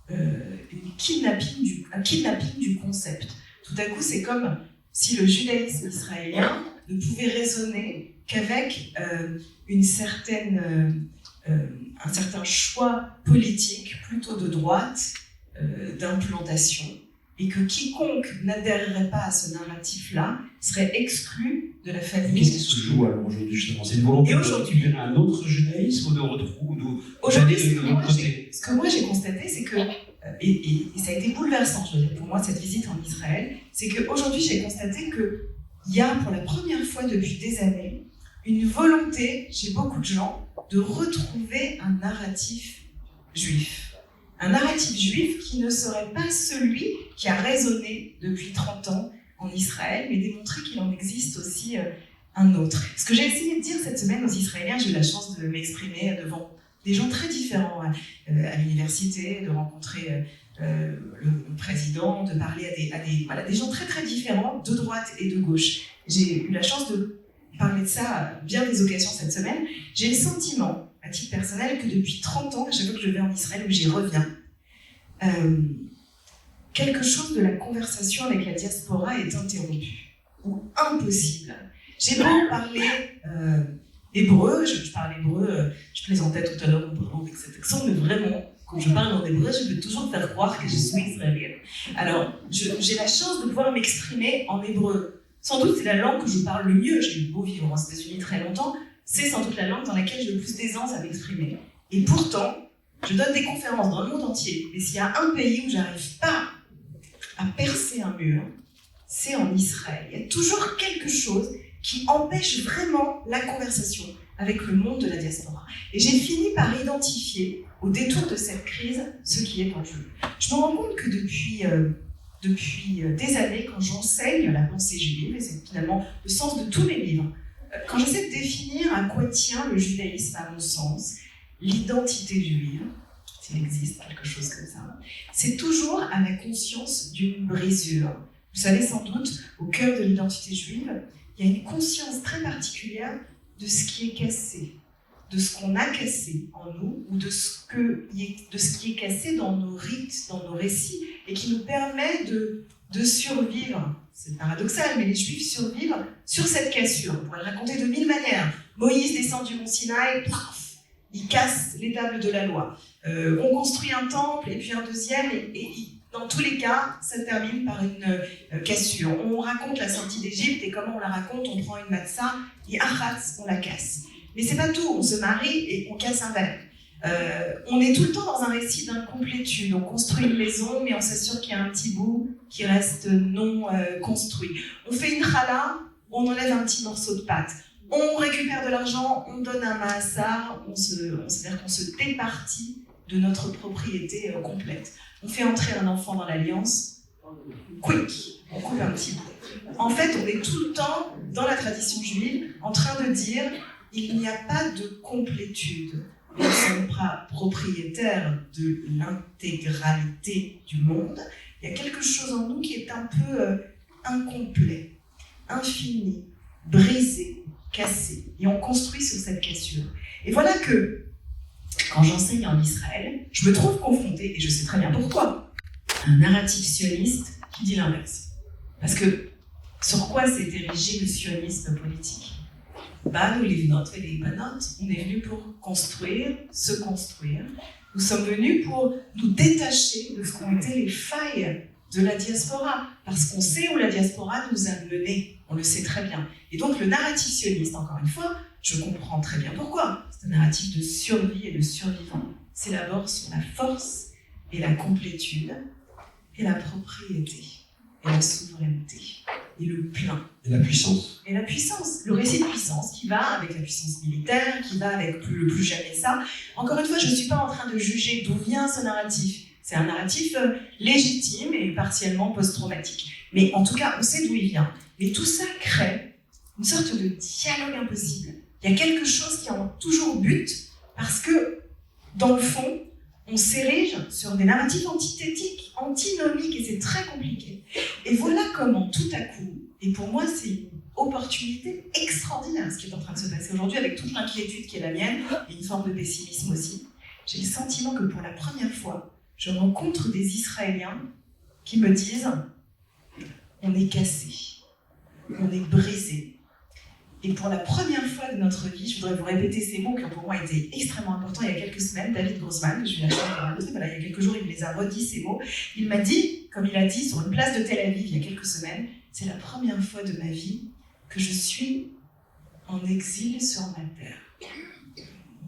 un kidnapping du concept. Tout à coup, c'est comme si le judaïsme israélien ne pouvait raisonner qu'avec un certain choix politique, plutôt de droite, d'implantation, et que quiconque n'adhérerait pas à ce narratif-là serait exclu de la famille. Qu'est-ce qui se joue alors aujourd'hui justement? C'est une volonté de récupérer un autre judaïsme ou de retrouver aujourd'hui, ce que moi j'ai constaté, c'est que, et ça a été bouleversant, je veux dire, pour moi, cette visite en Israël, c'est qu'aujourd'hui j'ai constaté qu'il y a pour la première fois depuis des années une volonté chez beaucoup de gens de retrouver un narratif juif. Un narratif juif qui ne serait pas celui qui a résonné depuis 30 ans en Israël, mais démontrer qu'il en existe aussi un autre. Ce que j'ai essayé de dire cette semaine aux Israéliens, j'ai eu la chance de m'exprimer devant des gens très différents à l'université, de rencontrer le président, de parler à des gens très très différents, de droite et de gauche. J'ai eu la chance de parler de ça à bien des occasions cette semaine. J'ai le sentiment, à titre personnel, que depuis 30 ans, à chaque fois que je vais en Israël ou j'y reviens, quelque chose de la conversation avec la diaspora est interrompu ou impossible. J'ai beau parler hébreu, je parle hébreu, je plaisantais tout à l'heure avec cet accent, mais vraiment, quand je parle en hébreu, je peux toujours faire croire que je suis israélienne. Alors, j'ai la chance de pouvoir m'exprimer en hébreu. Sans doute, c'est la langue que je parle le mieux. J'ai eu beau vivre aux États-Unis très longtemps. C'est sans doute la langue dans laquelle j'ai le plus d'aisance à m'exprimer. Et pourtant, je donne des conférences dans le monde entier. Et s'il y a un pays où j'arrive pas à percer un mur, c'est en Israël. Il y a toujours quelque chose qui empêche vraiment la conversation avec le monde de la diaspora. Et j'ai fini par identifier, au détour de cette crise, ce qui est en jeu. Je me rends compte que depuis des années, quand j'enseigne la pensée juive, et c'est finalement le sens de tous mes livres, quand j'essaie de définir à quoi tient le judaïsme, à mon sens, l'identité juive, s'il existe quelque chose comme ça, c'est toujours à la conscience d'une brisure. Vous savez sans doute, au cœur de l'identité juive, il y a une conscience très particulière de ce qui est cassé, de ce qu'on a cassé en nous, ou de ce qui est cassé dans nos rites, dans nos récits, et qui nous permet de survivre. C'est paradoxal, mais les Juifs survivent sur cette cassure. On pourrait le raconter de mille manières. Moïse descend du mont Sinaï, paf, il casse les tables de la loi. On construit un temple, et puis un deuxième, et dans tous les cas, ça termine par une cassure. On raconte la sortie d'Égypte, et comment on la raconte? On prend une matzah, et achatz, on la casse. Mais c'est pas tout, on se marie et on casse un verre. On est tout le temps dans un récit d'incomplétude. On construit une maison, mais on s'assure qu'il y a un petit bout qui reste non construit. On fait une challah, on enlève un petit morceau de pâte. On récupère de l'argent, on donne un maassar, c'est-à-dire qu'on se départit de notre propriété complète. On fait entrer un enfant dans l'alliance, quick, on coupe un petit bout. En fait, on est tout le temps, dans la tradition juive, en train de dire il n'y a pas de complétude. Nous ne sommes pas propriétaires de l'intégralité du monde. Il y a quelque chose en nous qui est un peu incomplet, infini, brisé, cassé. Et on construit sur cette cassure. Et voilà que, quand j'enseigne en Israël, je me trouve confrontée, et je sais très bien pourquoi, à un narratif sioniste qui dit l'inverse. Parce que, sur quoi s'est érigé le sionisme politique ? Nous, les notes et les banotes, on est venus pour construire, se construire. Nous sommes venus pour nous détacher de ce qu'ont été les failles de la diaspora, parce qu'on sait où la diaspora nous a menés, on le sait très bien. Et donc le narratif sioniste, encore une fois, je comprends très bien pourquoi. C'est un narratif de survie et de survivant. C'est d'abord sur la force et la complétude, et la propriété, et la souveraineté, et le plein. Et la puissance. Et la puissance, le récit de puissance qui va avec la puissance militaire, qui va avec le plus jamais ça. Encore une fois, je ne suis pas en train de juger d'où vient ce narratif. C'est un narratif légitime et partiellement post-traumatique. Mais en tout cas, on sait d'où il vient. Mais tout ça crée une sorte de dialogue impossible. Il y a quelque chose qui en toujours but, parce que, dans le fond, on s'érige sur des narratifs antithétiques, antinomiques, et c'est très compliqué. Et voilà comment, tout à coup, et pour moi, c'est une opportunité extraordinaire, ce qui est en train de se passer aujourd'hui, avec toute l'inquiétude qui est la mienne, et une forme de pessimisme aussi. J'ai le sentiment que pour la première fois, je rencontre des Israéliens qui me disent « on est cassé, on est brisé ». Et pour la première fois de notre vie, je voudrais vous répéter ces mots qui ont pour moi été extrêmement importants. Il y a quelques semaines, David Grossman, que je lui ai acheté, voilà, il y a quelques jours, il me les a redits, ces mots. Il m'a dit, comme il a dit sur une place de Tel Aviv il y a quelques semaines, c'est la première fois de ma vie que je suis en exil sur ma terre.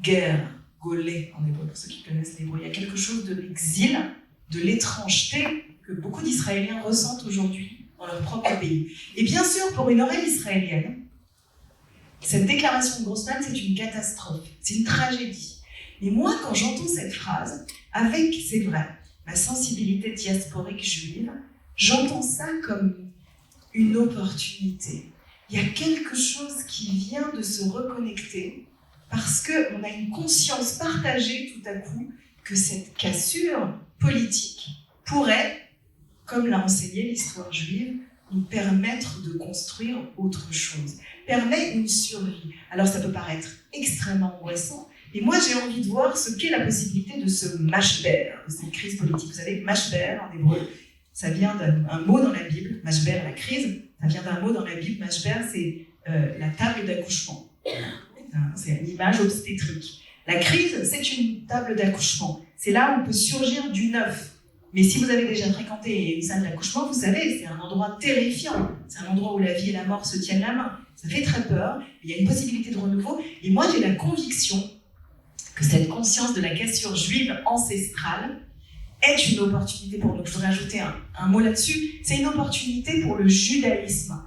Guerre, golé en hébreu, pour ceux qui connaissent l'hébreu. Il y a quelque chose de l'exil, de l'étrangeté que beaucoup d'Israéliens ressentent aujourd'hui dans leur propre pays. Et bien sûr, pour une oreille israélienne, cette déclaration de Grossman, c'est une catastrophe, c'est une tragédie. Mais moi, quand j'entends cette phrase, avec, c'est vrai, ma sensibilité diasporique juive, j'entends ça comme une opportunité. Il y a quelque chose qui vient de se reconnecter parce qu'on a une conscience partagée tout à coup que cette cassure politique pourrait, comme l'a enseigné l'histoire juive, nous permettre de construire autre chose, permet une survie. Alors ça peut paraître extrêmement angoissant, et moi j'ai envie de voir ce qu'est la possibilité de ce mashber, de cette crise politique. Vous savez, mashber en hébreu, ça vient d'un mot dans la Bible, mashber, la crise, ça vient d'un mot dans la Bible, mashber, c'est la table d'accouchement. C'est une image obstétrique. La crise, c'est une table d'accouchement. C'est là où peut surgir du neuf. Mais si vous avez déjà fréquenté une salle d'accouchement, vous savez, c'est un endroit terrifiant. C'est un endroit où la vie et la mort se tiennent la main. Ça fait très peur. Il y a une possibilité de renouveau. Et moi, j'ai la conviction que cette conscience de la cassure juive ancestrale est une opportunité pour nous. Je voudrais ajouter un mot là-dessus. C'est une opportunité pour le judaïsme,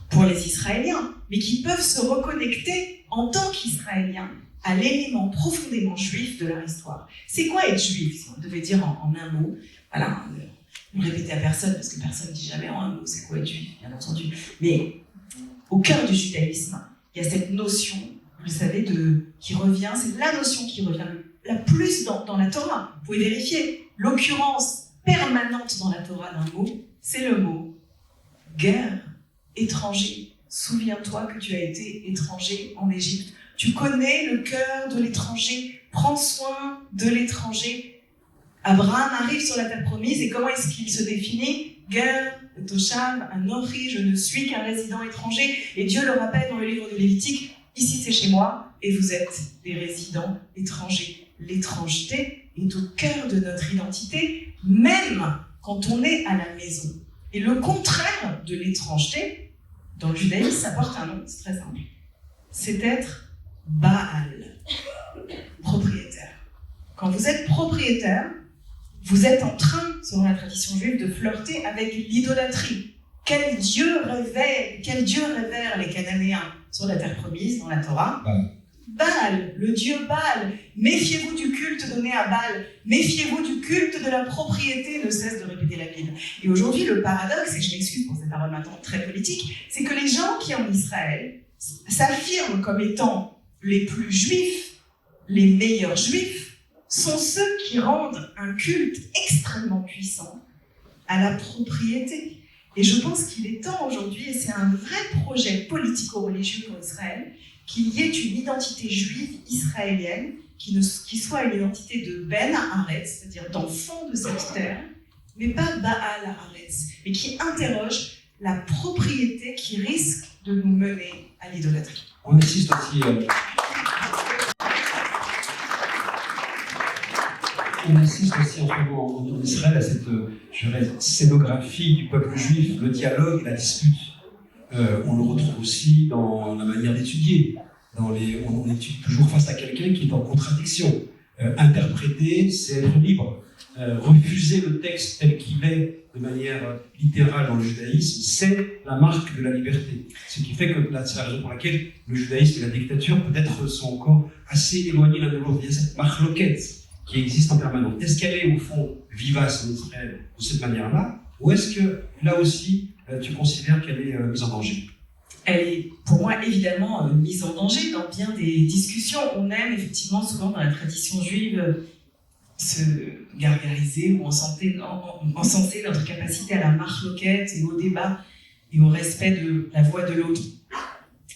pour les Israéliens, mais qui peuvent se reconnecter en tant qu'Israéliens à l'élément profondément juif de leur histoire. C'est quoi être juif, si on devait dire en un mot? Voilà, ne répétez à personne, parce que personne ne dit jamais en un mot c'est quoi être juif, bien entendu. Mais au cœur du judaïsme, il y a cette notion, vous savez, qui revient, c'est la notion qui revient la plus dans la Torah. Vous pouvez vérifier, l'occurrence permanente dans la Torah d'un mot, c'est le mot guerre, étranger. Souviens-toi que tu as été étranger en Égypte. Tu connais le cœur de l'étranger, prends soin de l'étranger. Abraham arrive sur la terre promise et comment est-ce qu'il se définit? Ger, Toshav, Anochi, je ne suis qu'un résident étranger. Et Dieu le rappelle dans le livre de Lévitique, ici c'est chez moi et vous êtes des résidents étrangers. L'étrangeté est au cœur de notre identité, même quand on est à la maison. Et le contraire de l'étrangeté, dans le judaïsme, ça porte un nom, c'est très simple. C'est être Baal, propriétaire. quand vous êtes propriétaire, vous êtes en train, selon la tradition juive, de flirter avec l'idolâtrie. Quel Dieu révèrent les Cananéens sur la terre promise dans la Torah? Baal, le dieu Baal. Méfiez-vous du culte donné à Baal. Méfiez-vous du culte de la propriété, ne cesse de répéter la Bible. Et aujourd'hui, le paradoxe, et je m'excuse pour cette parole maintenant très politique, c'est que les gens qui en Israël s'affirment comme étant les plus juifs, les meilleurs juifs, sont ceux qui rendent un culte extrêmement puissant à la propriété. Et je pense qu'il est temps aujourd'hui, et c'est un vrai projet politico-religieux pour Israël, qu'il y ait une identité juive israélienne qui soit une identité de Ben Haaretz, c'est-à-dire d'enfant de cette terre, mais pas Baal Haaretz, mais qui interroge la propriété qui risque de nous mener à l'idolâtrie. On assiste aussi, en ce moment en Israël à cette scénographie du peuple juif, le dialogue et la dispute. On le retrouve aussi dans la manière d'étudier. On étudie toujours face à quelqu'un qui est en contradiction. Interpréter, c'est être libre. Refuser le texte tel qu'il est de manière littérale dans le judaïsme, c'est la marque de la liberté. Ce qui fait que c'est la raison pour laquelle le judaïsme et la dictature peut-être sont encore assez éloignés l'un de l'autre. Il y a cette marloquette qui existe en permanence. Est-ce qu'elle est au fond vivace en Israël de cette manière-là, ou est-ce que là aussi tu considères qu'elle est mise en danger? Elle est, pour moi, évidemment mise en danger dans bien des discussions. On aime effectivement souvent dans la tradition juive se gargariser ou encenser notre capacité à la marloquette et au débat et au respect de la voix de l'autre.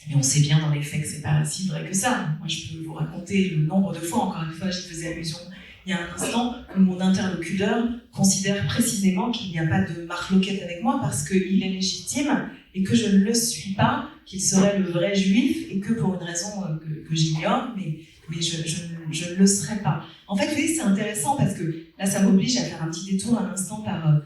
Mais on sait bien dans les faits que c'est pas si vrai que ça. Moi, je peux vous raconter le nombre de fois, encore une fois, j'y faisais allusion il y a un instant, où mon interlocuteur considère précisément qu'il n'y a pas de marloquette avec moi parce qu'il est légitime et que je ne le suis pas, qu'il serait le vrai juif et que pour une raison que j'ignore, mais je ne le serais pas. En fait, vous voyez, c'est intéressant parce que là, ça m'oblige à faire un petit détour un instant par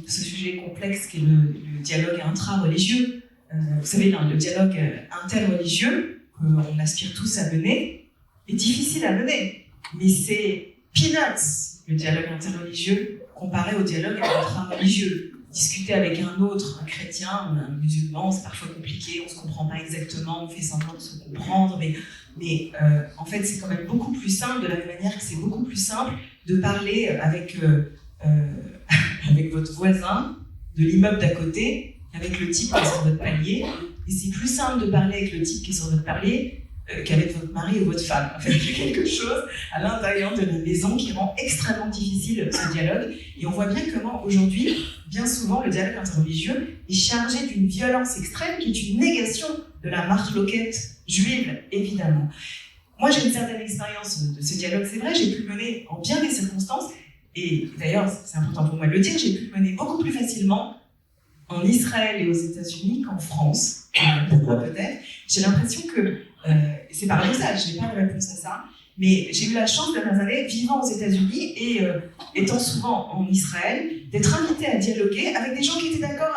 ce sujet complexe qui est le dialogue intra-religieux. Vous savez, le dialogue interreligieux qu'on aspire tous à mener est difficile à mener. Mais c'est peanuts, le dialogue interreligieux, comparé au dialogue intra-religieux. Discuter avec un autre, un chrétien, un musulman, c'est parfois compliqué, on ne se comprend pas exactement, on fait semblant de se comprendre, mais en fait, c'est quand même beaucoup plus simple, de la même manière que c'est beaucoup plus simple de parler avec votre voisin de l'immeuble d'à côté, avec le type qui est sur votre palier, et c'est plus simple de parler avec le type qui est sur votre palier qu'avec votre mari ou votre femme. En fait, il y a quelque chose à l'intérieur de la maison qui rend extrêmement difficile ce dialogue. Et on voit bien comment aujourd'hui, bien souvent, le dialogue interreligieux est chargé d'une violence extrême qui est une négation de la marloquette juive, évidemment. Moi, j'ai une certaine expérience de ce dialogue, c'est vrai, j'ai pu le mener en bien des circonstances. Et d'ailleurs, c'est important pour moi de le dire, j'ai pu le mener beaucoup plus facilement en Israël et aux États-Unis qu'en France. Pourquoi peut-être? J'ai l'impression que c'est paradoxal, je n'ai pas de réponse à ça, mais j'ai eu la chance de dernières années, vivant aux États-Unis et étant souvent en Israël, d'être invitée à dialoguer avec des gens qui étaient d'accord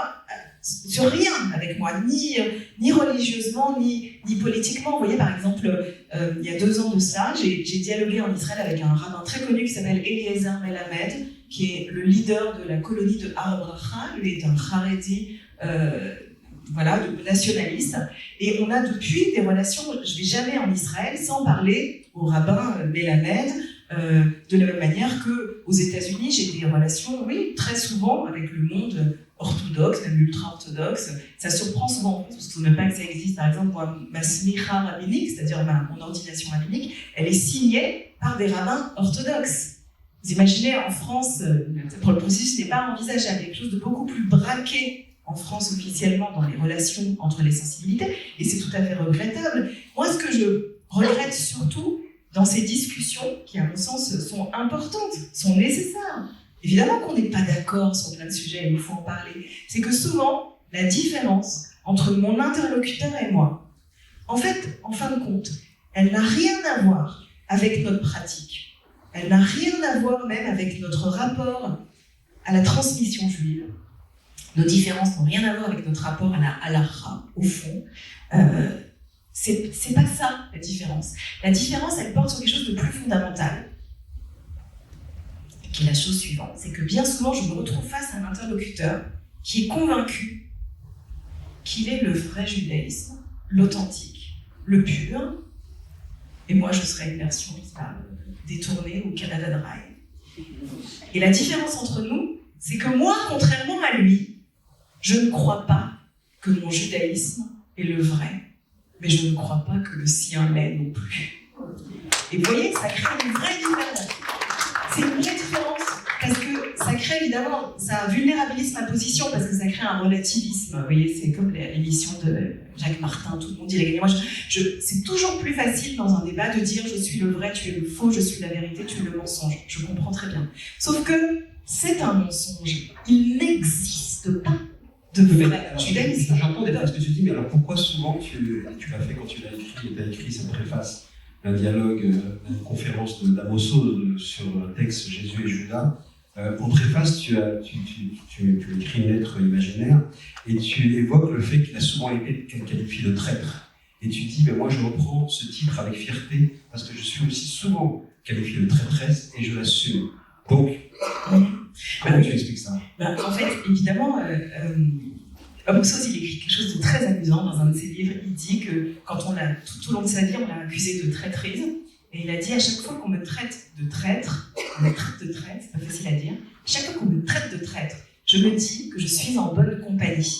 sur rien avec moi, ni religieusement, ni politiquement. Vous voyez, par exemple, il y a 2 ans de cela, j'ai dialogué en Israël avec un rabbin très connu qui s'appelle Eliezer Melamed, qui est le leader de la colonie de Har Bracha. Lui est un Haredi, nationaliste. Et on a depuis des relations, je ne vais jamais en Israël sans parler au rabbin Melamed, de la même manière qu'aux États-Unis, j'ai des relations, oui, très souvent avec le monde orthodoxe, même ultra-orthodoxe. Ça surprend souvent, parce que je ne sais même pas que ça existe. Par exemple, moi, ma smicha rabbinique, c'est-à-dire mon ordination rabbinique, elle est signée par des rabbins orthodoxes. Vous imaginez, en France, le processus n'est pas envisageable. Il y a quelque chose de beaucoup plus braqué en France officiellement dans les relations entre les sensibilités, et c'est tout à fait regrettable. Moi, ce que je regrette surtout dans ces discussions, qui à mon sens sont importantes, sont nécessaires, évidemment qu'on n'est pas d'accord sur plein de sujets, il faut en parler, c'est que souvent, la différence entre mon interlocuteur et moi, en fait, en fin de compte, elle n'a rien à voir avec notre pratique, elle n'a rien à voir même avec notre rapport à la transmission juive. Nos différences n'ont rien à voir avec notre rapport à la halakha, au fond. C'est pas ça, la différence. La différence, elle porte sur quelque chose de plus fondamental. qui est la chose suivante. C'est que bien souvent, je me retrouve face à un interlocuteur qui est convaincu qu'il est le vrai judaïsme, l'authentique, le pur. Et moi, je serais une version détournée ou Canada Dry. Et la différence entre nous, c'est que moi, contrairement à lui, je ne crois pas que mon judaïsme est le vrai, mais je ne crois pas que le sien l'est non plus. Et vous voyez, ça crée une vraie différence. C'est une vraie différence, parce que ça crée évidemment, ça vulnérabilise ma position, parce que ça crée un relativisme. Vous voyez, c'est comme l'émission de Jacques Martin, tout le monde dit il a gagné. Moi, c'est toujours plus facile dans un débat de dire je suis le vrai, tu es le faux, je suis la vérité, tu es le mensonge. Je comprends très bien. Sauf que c'est un mensonge. Il n'existe pas de vrai judaïsme. J'entends ce que tu dis, mais alors pourquoi souvent tu l'as fait quand tu l'as écrit, et tu as écrit cette préface d'un dialogue, d'une conférence d'Amos sur un texte Jésus et Judas. En préface, tu écris une lettre imaginaire et tu évoques le fait qu'il a souvent été qualifié de traître. Et tu dis, moi je reprends ce titre avec fierté parce que je suis aussi souvent qualifié de traîtresse et je l'assume. Donc, comment tu expliques ça? En fait, évidemment, Amos il écrit quelque chose de très amusant dans un de ses livres. Il dit que quand tout au long de sa vie, on l'a accusé de traîtrise. Et il a dit à chaque fois qu'on me traite de traître, c'est pas facile à dire, chaque fois qu'on me traite de traître, je me dis que je suis en bonne compagnie.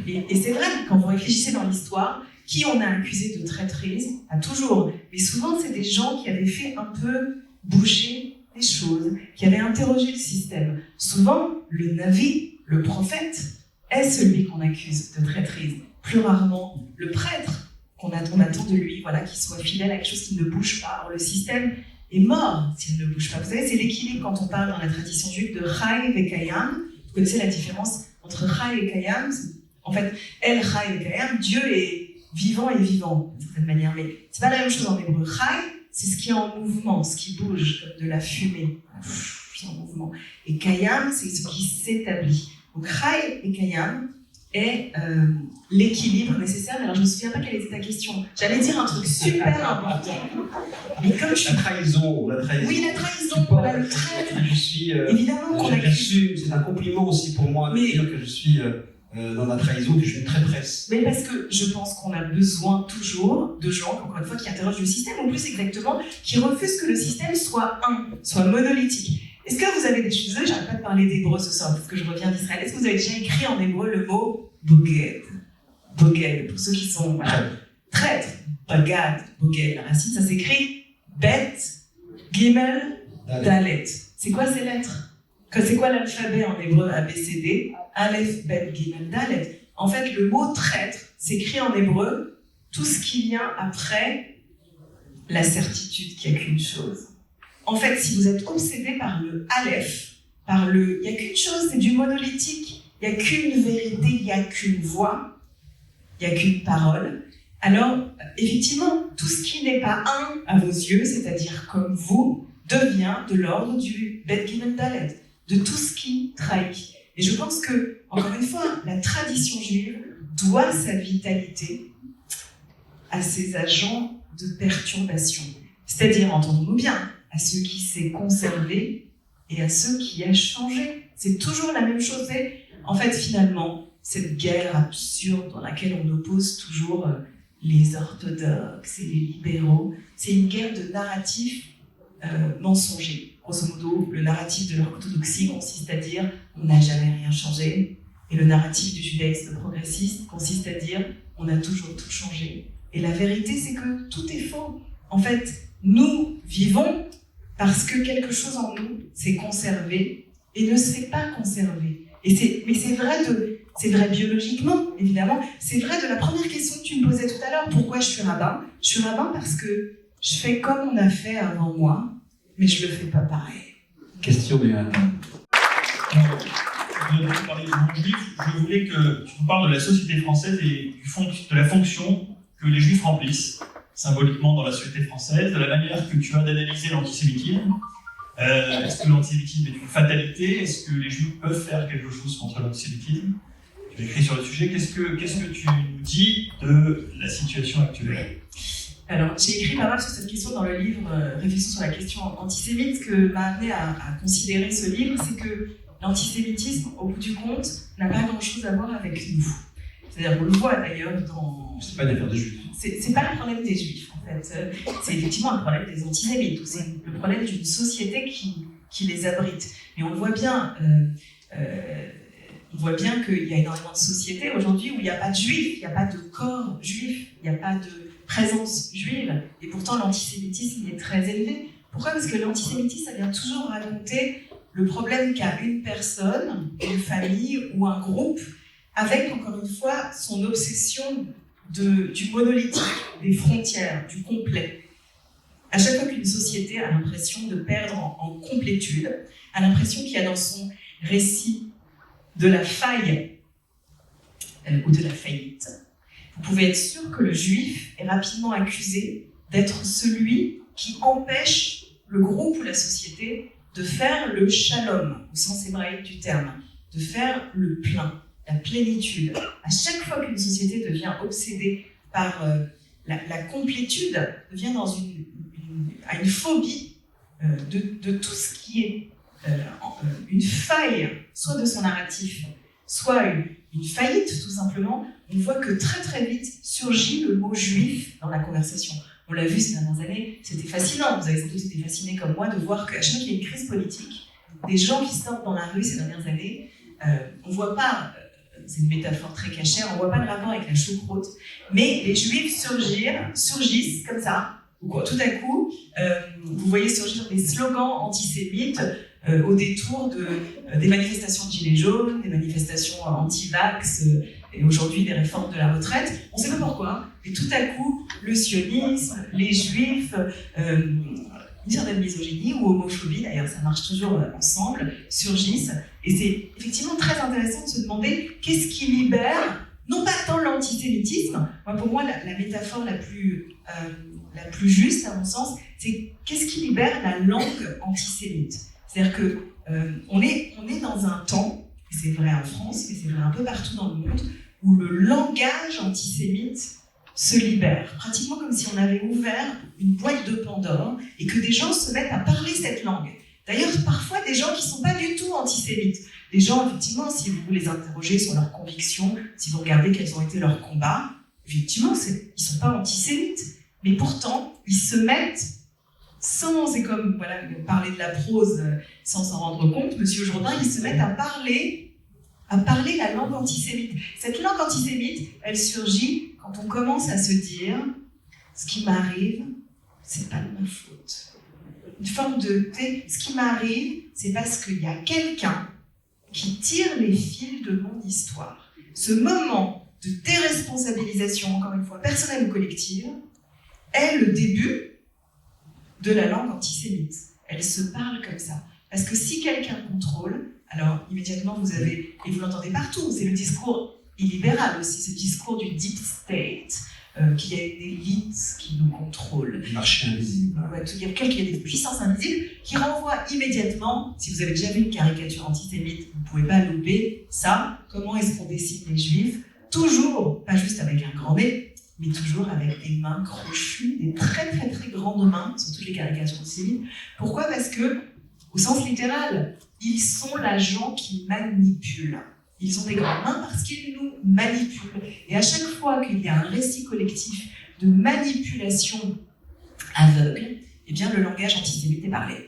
Et c'est vrai, quand vous réfléchissez dans l'histoire, qui on a accusé de traîtrise, pas toujours, mais souvent c'est des gens qui avaient fait un peu bouger les choses, qui avaient interrogé le système. Souvent, le Navi, le prophète, est celui qu'on accuse de traîtrise. Plus rarement, le prêtre, on attend de lui, qu'il soit fidèle à quelque chose qui ne bouge pas. Alors, le système est mort s'il ne bouge pas. Vous savez, c'est l'équilibre quand on parle dans la tradition juive de Chai et Kayam. Vous connaissez la différence entre Chai et Kayam? En fait, El Chai et Kayam, Dieu est vivant et vivant, d'une certaine manière. Mais c'est pas la même chose en hébreu. Chai, c'est ce qui est en mouvement, ce qui bouge, comme de la fumée. C'est en mouvement. Et Kayam, c'est ce qui s'établit. Donc Chai et Kayam est l'équilibre nécessaire. Mais alors je ne me souviens pas quelle était ta question. J'allais dire un truc super important. Mais comme la trahison. Oui, la trahison. Voilà, le traître. Je suis. Évidemment qu'on a. C'est un compliment aussi pour moi de dire que je suis dans la trahison, que je suis une traîtresse. Mais parce que je pense qu'on a besoin toujours de gens, encore une fois, qui interrogent le système, ou plus exactement, qui refusent que le système soit monolithique. Est-ce que vous avez des choses, j'arrête pas de parler d'hébreu ce soir, parce que je reviens d'Israël, est-ce que vous avez déjà écrit en hébreu le mot boged? Boged, pour ceux qui sont traîtres, bagad, boged. La racine, ça s'écrit bet, gimel, dalet. C'est quoi ces lettres? C'est quoi l'alphabet en hébreu ABCD? Aleph, bet, gimel, dalet. En fait, le mot traître s'écrit en hébreu tout ce qui vient après la certitude qu'il n'y a qu'une chose. En fait, si vous êtes obsédé par le Aleph, il n'y a qu'une chose, c'est du monolithique. Il n'y a qu'une vérité, il n'y a qu'une voix, il n'y a qu'une parole. Alors, effectivement, tout ce qui n'est pas un à vos yeux, c'est-à-dire comme vous, devient de l'ordre du Bet Gimel Dalet, de tout ce qui trahit. Et je pense que, encore une fois, la tradition juive doit sa vitalité à ces agents de perturbation. C'est-à-dire, entendons-nous bien, à ceux qui s'est conservé et à ceux qui a changé. C'est toujours la même chose. En fait, finalement, cette guerre absurde dans laquelle on oppose toujours les orthodoxes et les libéraux, c'est une guerre de narratifs mensongers. Grosso modo, le narratif de l'orthodoxie consiste à dire « on n'a jamais rien changé » et le narratif du judaïsme progressiste consiste à dire « on a toujours tout changé ». Et la vérité, c'est que tout est faux. En fait, nous vivons parce que quelque chose en nous s'est conservé et ne s'est pas conservé. Mais c'est vrai biologiquement, évidemment. C'est vrai de la première question que tu me posais tout à l'heure. Pourquoi je suis rabbin? Je suis rabbin parce que je fais comme on a fait avant moi, mais je le fais pas pareil. Question de Pour parler du monde juif, je voulais que tu nous parles de la société française et de la fonction que les juifs remplissent symboliquement dans la société française, de la manière que tu as d'analyser l'antisémitisme. Est-ce que l'antisémitisme est une fatalité? Est-ce que les juifs peuvent faire quelque chose contre l'antisémitisme? Tu as écrit sur le sujet. Qu'est-ce que tu nous dis de la situation actuelle? Alors, j'ai écrit pas mal sur cette question dans le livre Réflexion sur la question antisémite. Ce que m'a amené à considérer ce livre, c'est que l'antisémitisme, au bout du compte, n'a pas grand-chose à voir avec nous. C'est-à-dire, on le voit d'ailleurs dans... C'est pas une affaire de juifs. C'est pas le problème des juifs, en fait. C'est effectivement le problème des antisémites. C'est le problème d'une société qui les abrite. Mais on le voit bien... on voit bien qu'il y a énormément de sociétés aujourd'hui où il n'y a pas de juifs, il n'y a pas de corps juif, il n'y a pas de présence juive, et pourtant l'antisémitisme est très élevé. Pourquoi ? Parce que l'antisémitisme, ça vient toujours raconter le problème qu'a une personne, une famille ou un groupe, avec, encore une fois, son obsession du monolithique, des frontières, du complet. À chaque fois qu'une société a l'impression de perdre en complétude, a l'impression qu'il y a dans son récit de la faille ou de la faillite, vous pouvez être sûr que le juif est rapidement accusé d'être celui qui empêche le groupe ou la société de faire le shalom, au sens hébraïque du terme, de faire le plein, la plénitude. À chaque fois qu'une société devient obsédée par la complétude, devient dans une phobie de tout ce qui est une faille, soit de son narratif, soit une faillite, tout simplement, on voit que très très vite surgit le mot juif dans la conversation. On l'a vu ces dernières années, c'était fascinant, vous avez sans doute été fascinés comme moi de voir qu'à chaque fois qu'il y a une crise politique, des gens qui sortent dans la rue ces dernières années, on ne voit pas, c'est une métaphore très cachée, on ne voit pas le rapport avec la choucroute, mais les juifs surgissent comme ça, tout à coup, vous voyez surgir des slogans antisémites au détour des manifestations de gilets jaunes, des manifestations anti-vax, et aujourd'hui des réformes de la retraite. On ne sait pas pourquoi, mais tout à coup, le sionisme, les juifs, une certaine misogynie ou homophobie, d'ailleurs ça marche toujours ensemble, surgissent. Et c'est effectivement très intéressant de se demander qu'est-ce qui libère, non pas tant l'antisémitisme, pour moi la métaphore la plus juste à mon sens, c'est qu'est-ce qui libère la langue antisémite. C'est-à-dire que on est dans un temps, et c'est vrai en France, mais c'est vrai un peu partout dans le monde, où le langage antisémite se libère, pratiquement comme si on avait ouvert une boîte de Pandore et que des gens se mettent à parler cette langue. D'ailleurs, parfois des gens qui ne sont pas du tout antisémites. Des gens, effectivement, si vous les interrogez sur leurs convictions, si vous regardez quels ont été leurs combats, effectivement, ils ne sont pas antisémites. Mais pourtant, ils se mettent c'est comme parler de la prose sans s'en rendre compte, Monsieur Jourdain, ils se mettent à parler la langue antisémite. Cette langue antisémite, elle surgit quand on commence à se dire « ce qui m'arrive, c'est pas de ma faute ». Une forme de « ce qui m'arrive, c'est parce qu'il y a quelqu'un qui tire les fils de mon histoire ». Ce moment de déresponsabilisation, encore une fois, personnelle ou collective, est le début de la langue antisémite. Elle se parle comme ça. Parce que si quelqu'un contrôle, alors immédiatement vous avez, et vous l'entendez partout, c'est le discours illibéral aussi, ce discours du deep state, qu'il y a une élite qui nous contrôle. Le marché invisible. On va tout dire, qu'il y a des puissances invisibles qui renvoient immédiatement, si vous avez déjà vu une caricature antisémite, vous ne pouvez pas louper ça, comment est-ce qu'on dessine les juifs, toujours, pas juste avec un grand nez, mais toujours avec des mains crochues, des très très très grandes mains, sur toutes les caricatures antisémites. Pourquoi ? Parce que, au sens littéral, ils sont l'agent qui manipule. Ils ont des grandes mains parce qu'ils nous manipulent. Et à chaque fois qu'il y a un récit collectif de manipulation aveugle, eh bien le langage antisémite est parlé.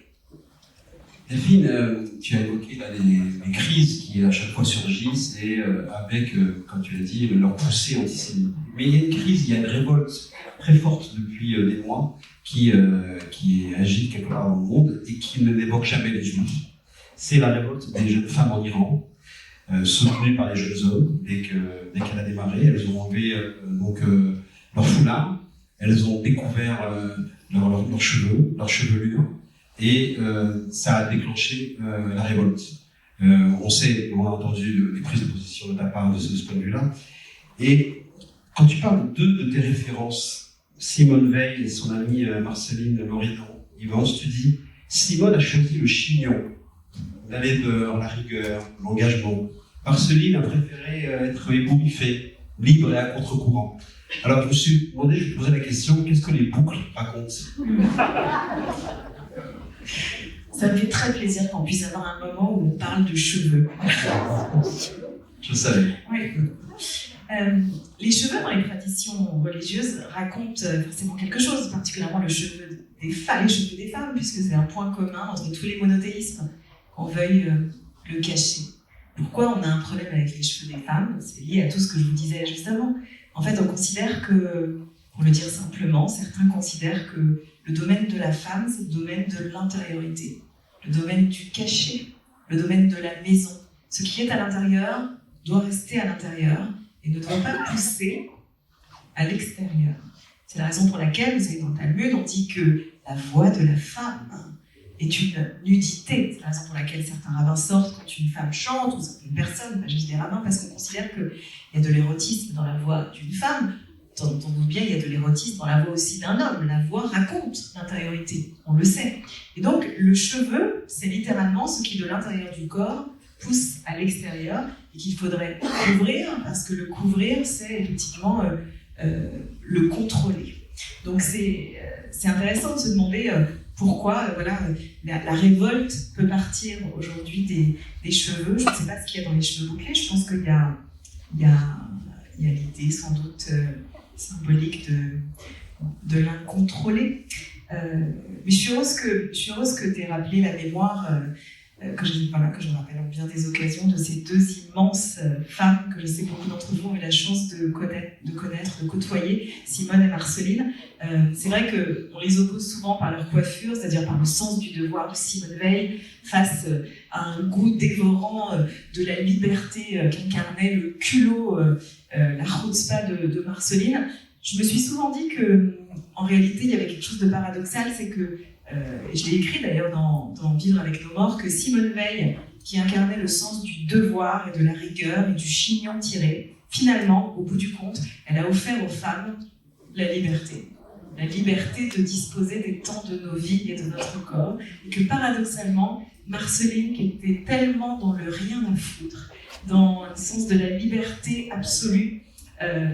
Delphine, tu as évoqué là, les crises qui à chaque fois surgissent et avec, comme tu l'as dit, leur poussée antisémite. Mais il y a une crise, il y a une révolte très forte depuis des mois qui agite quelque part dans le monde et qui ne n'évoque jamais les Juifs. C'est la révolte des jeunes femmes en Iran, soutenues par les jeunes hommes. Dès qu'elle a démarré, elles ont enlevé leur foulard, elles ont découvert leurs cheveux, leur chevelure. Et ça a déclenché la révolte. On a entendu des prises de position de ta part de ce point de vue-là. Et quand tu parles de tes références, Simone Veil et son amie Marceline Loridan-Ivans, tu dis Simone a choisi le chignon, la laideur, la rigueur, l'engagement. Marceline a préféré être ébouriffée, libre et à contre-courant. Alors je me suis demandé, je me posais la question, qu'est-ce que les boucles racontent? Ça me fait très plaisir qu'on puisse avoir un moment où on parle de cheveux. Je le savais. Oui. Les cheveux dans les traditions religieuses racontent forcément quelque chose, particulièrement les cheveux des femmes, puisque c'est un point commun entre tous les monothéismes, qu'on veuille le cacher. Pourquoi on a un problème avec les cheveux des femmes? C'est lié à tout ce que je vous disais juste avant. En fait, on considère que, pour le dire simplement, certains considèrent que le domaine de la femme, c'est le domaine de l'intériorité, le domaine du caché, le domaine de la maison. Ce qui est à l'intérieur doit rester à l'intérieur et ne doit pas pousser à l'extérieur. C'est la raison pour laquelle, vous savez, dans le Talmud, on dit que la voix de la femme est une nudité. C'est la raison pour laquelle certains rabbins sortent quand une femme chante, ou certaines personnes, pas juste des rabbins, parce qu'on considère qu'il y a de l'érotisme dans la voix d'une femme. Entendons-nous bien, il y a de l'érotisme dans la voix aussi d'un homme. La voix raconte l'intériorité, on le sait. Et donc, le cheveu, c'est littéralement ce qui, de l'intérieur du corps, pousse à l'extérieur et qu'il faudrait couvrir, parce que le couvrir, c'est effectivement le contrôler. Donc, c'est intéressant de se demander pourquoi la révolte peut partir aujourd'hui des cheveux. Je ne sais pas ce qu'il y a dans les cheveux bouclés. Je pense qu'il y a l'idée, sans doute, symbolique de l'incontrôlé. Mais je suis heureuse que tu aies rappelé la mémoire que je rappelle en bien des occasions de ces deux immenses femmes que je sais que beaucoup d'entre vous ont eu la chance de connaître, de côtoyer, Simone et Marceline. C'est vrai qu'on les oppose souvent par leur coiffure, c'est-à-dire par le sens du devoir de Simone Veil face à un goût dévorant de la liberté qu'incarnait le culot, la chutzpah de Marceline. Je me suis souvent dit qu'en réalité, il y avait quelque chose de paradoxal, c'est que je l'ai écrit d'ailleurs dans Vivre avec nos morts, que Simone Veil, qui incarnait le sens du devoir et de la rigueur et du chignon tiré, finalement, au bout du compte, elle a offert aux femmes la liberté. La liberté de disposer des temps de nos vies et de notre corps. Et que paradoxalement, Marceline, qui était tellement dans le rien à foutre, dans le sens de la liberté absolue,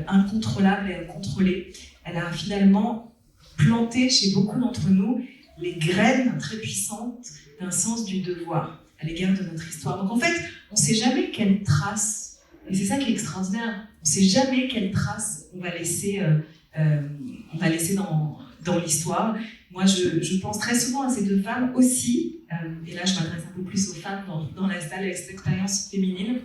incontrôlable et incontrôlée, elle a finalement planté chez beaucoup d'entre nous les graines très puissantes d'un sens du devoir à l'égard de notre histoire. Donc en fait, on ne sait jamais quelle trace, et c'est ça qui est extraordinaire, on ne sait jamais quelle trace on va laisser dans l'histoire. Moi, je pense très souvent à ces deux femmes aussi, et là je m'adresse un peu plus aux femmes dans la salle avec cette expérience féminine.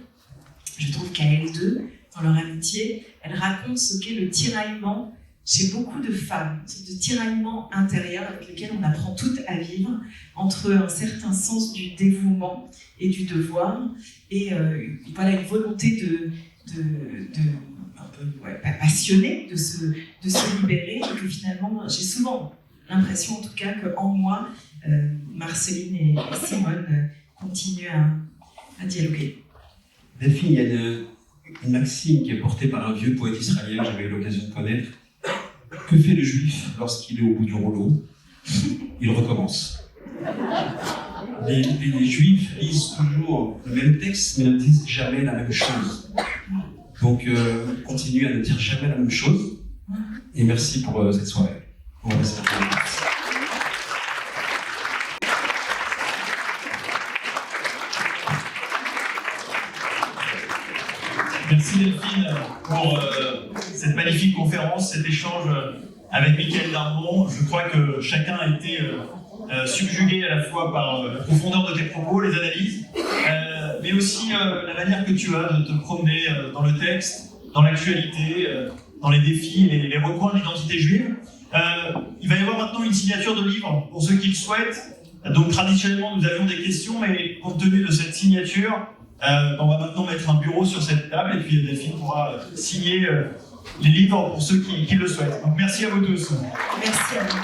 Je trouve qu'à elles deux, dans leur amitié, elles racontent ce qu'est le tiraillement chez beaucoup de femmes, ce tiraillement intérieur avec lequel on apprend toutes à vivre, entre un certain sens du dévouement et du devoir, et une volonté passionnée de se libérer, et que finalement, j'ai souvent l'impression en tout cas qu'en moi, Marceline et Simone continuent à dialoguer. Delphine, il y a une maxime qui est portée par un vieux poète israélien que j'avais eu l'occasion de connaître. Que fait le juif lorsqu'il est au bout du rouleau? Il recommence. Les juifs lisent toujours le même texte, mais ne disent jamais la même chose. Donc, continuez à ne dire jamais la même chose. Et merci pour cette soirée. On va se faire. Merci Delphine pour cette magnifique conférence, cet échange avec Michael Darmon. Je crois que chacun a été subjugué à la fois par la profondeur de tes propos, les analyses, mais aussi la manière que tu as de te promener dans le texte, dans l'actualité, dans les défis, les recoins de l'identité juive. Il va y avoir maintenant une signature de livre pour ceux qui le souhaitent. Donc traditionnellement, nous avions des questions, mais compte tenu de cette signature, on va maintenant mettre un bureau sur cette table et puis Delphine pourra signer les livres pour ceux qui le souhaitent. Donc merci à vous tous. Merci à vous.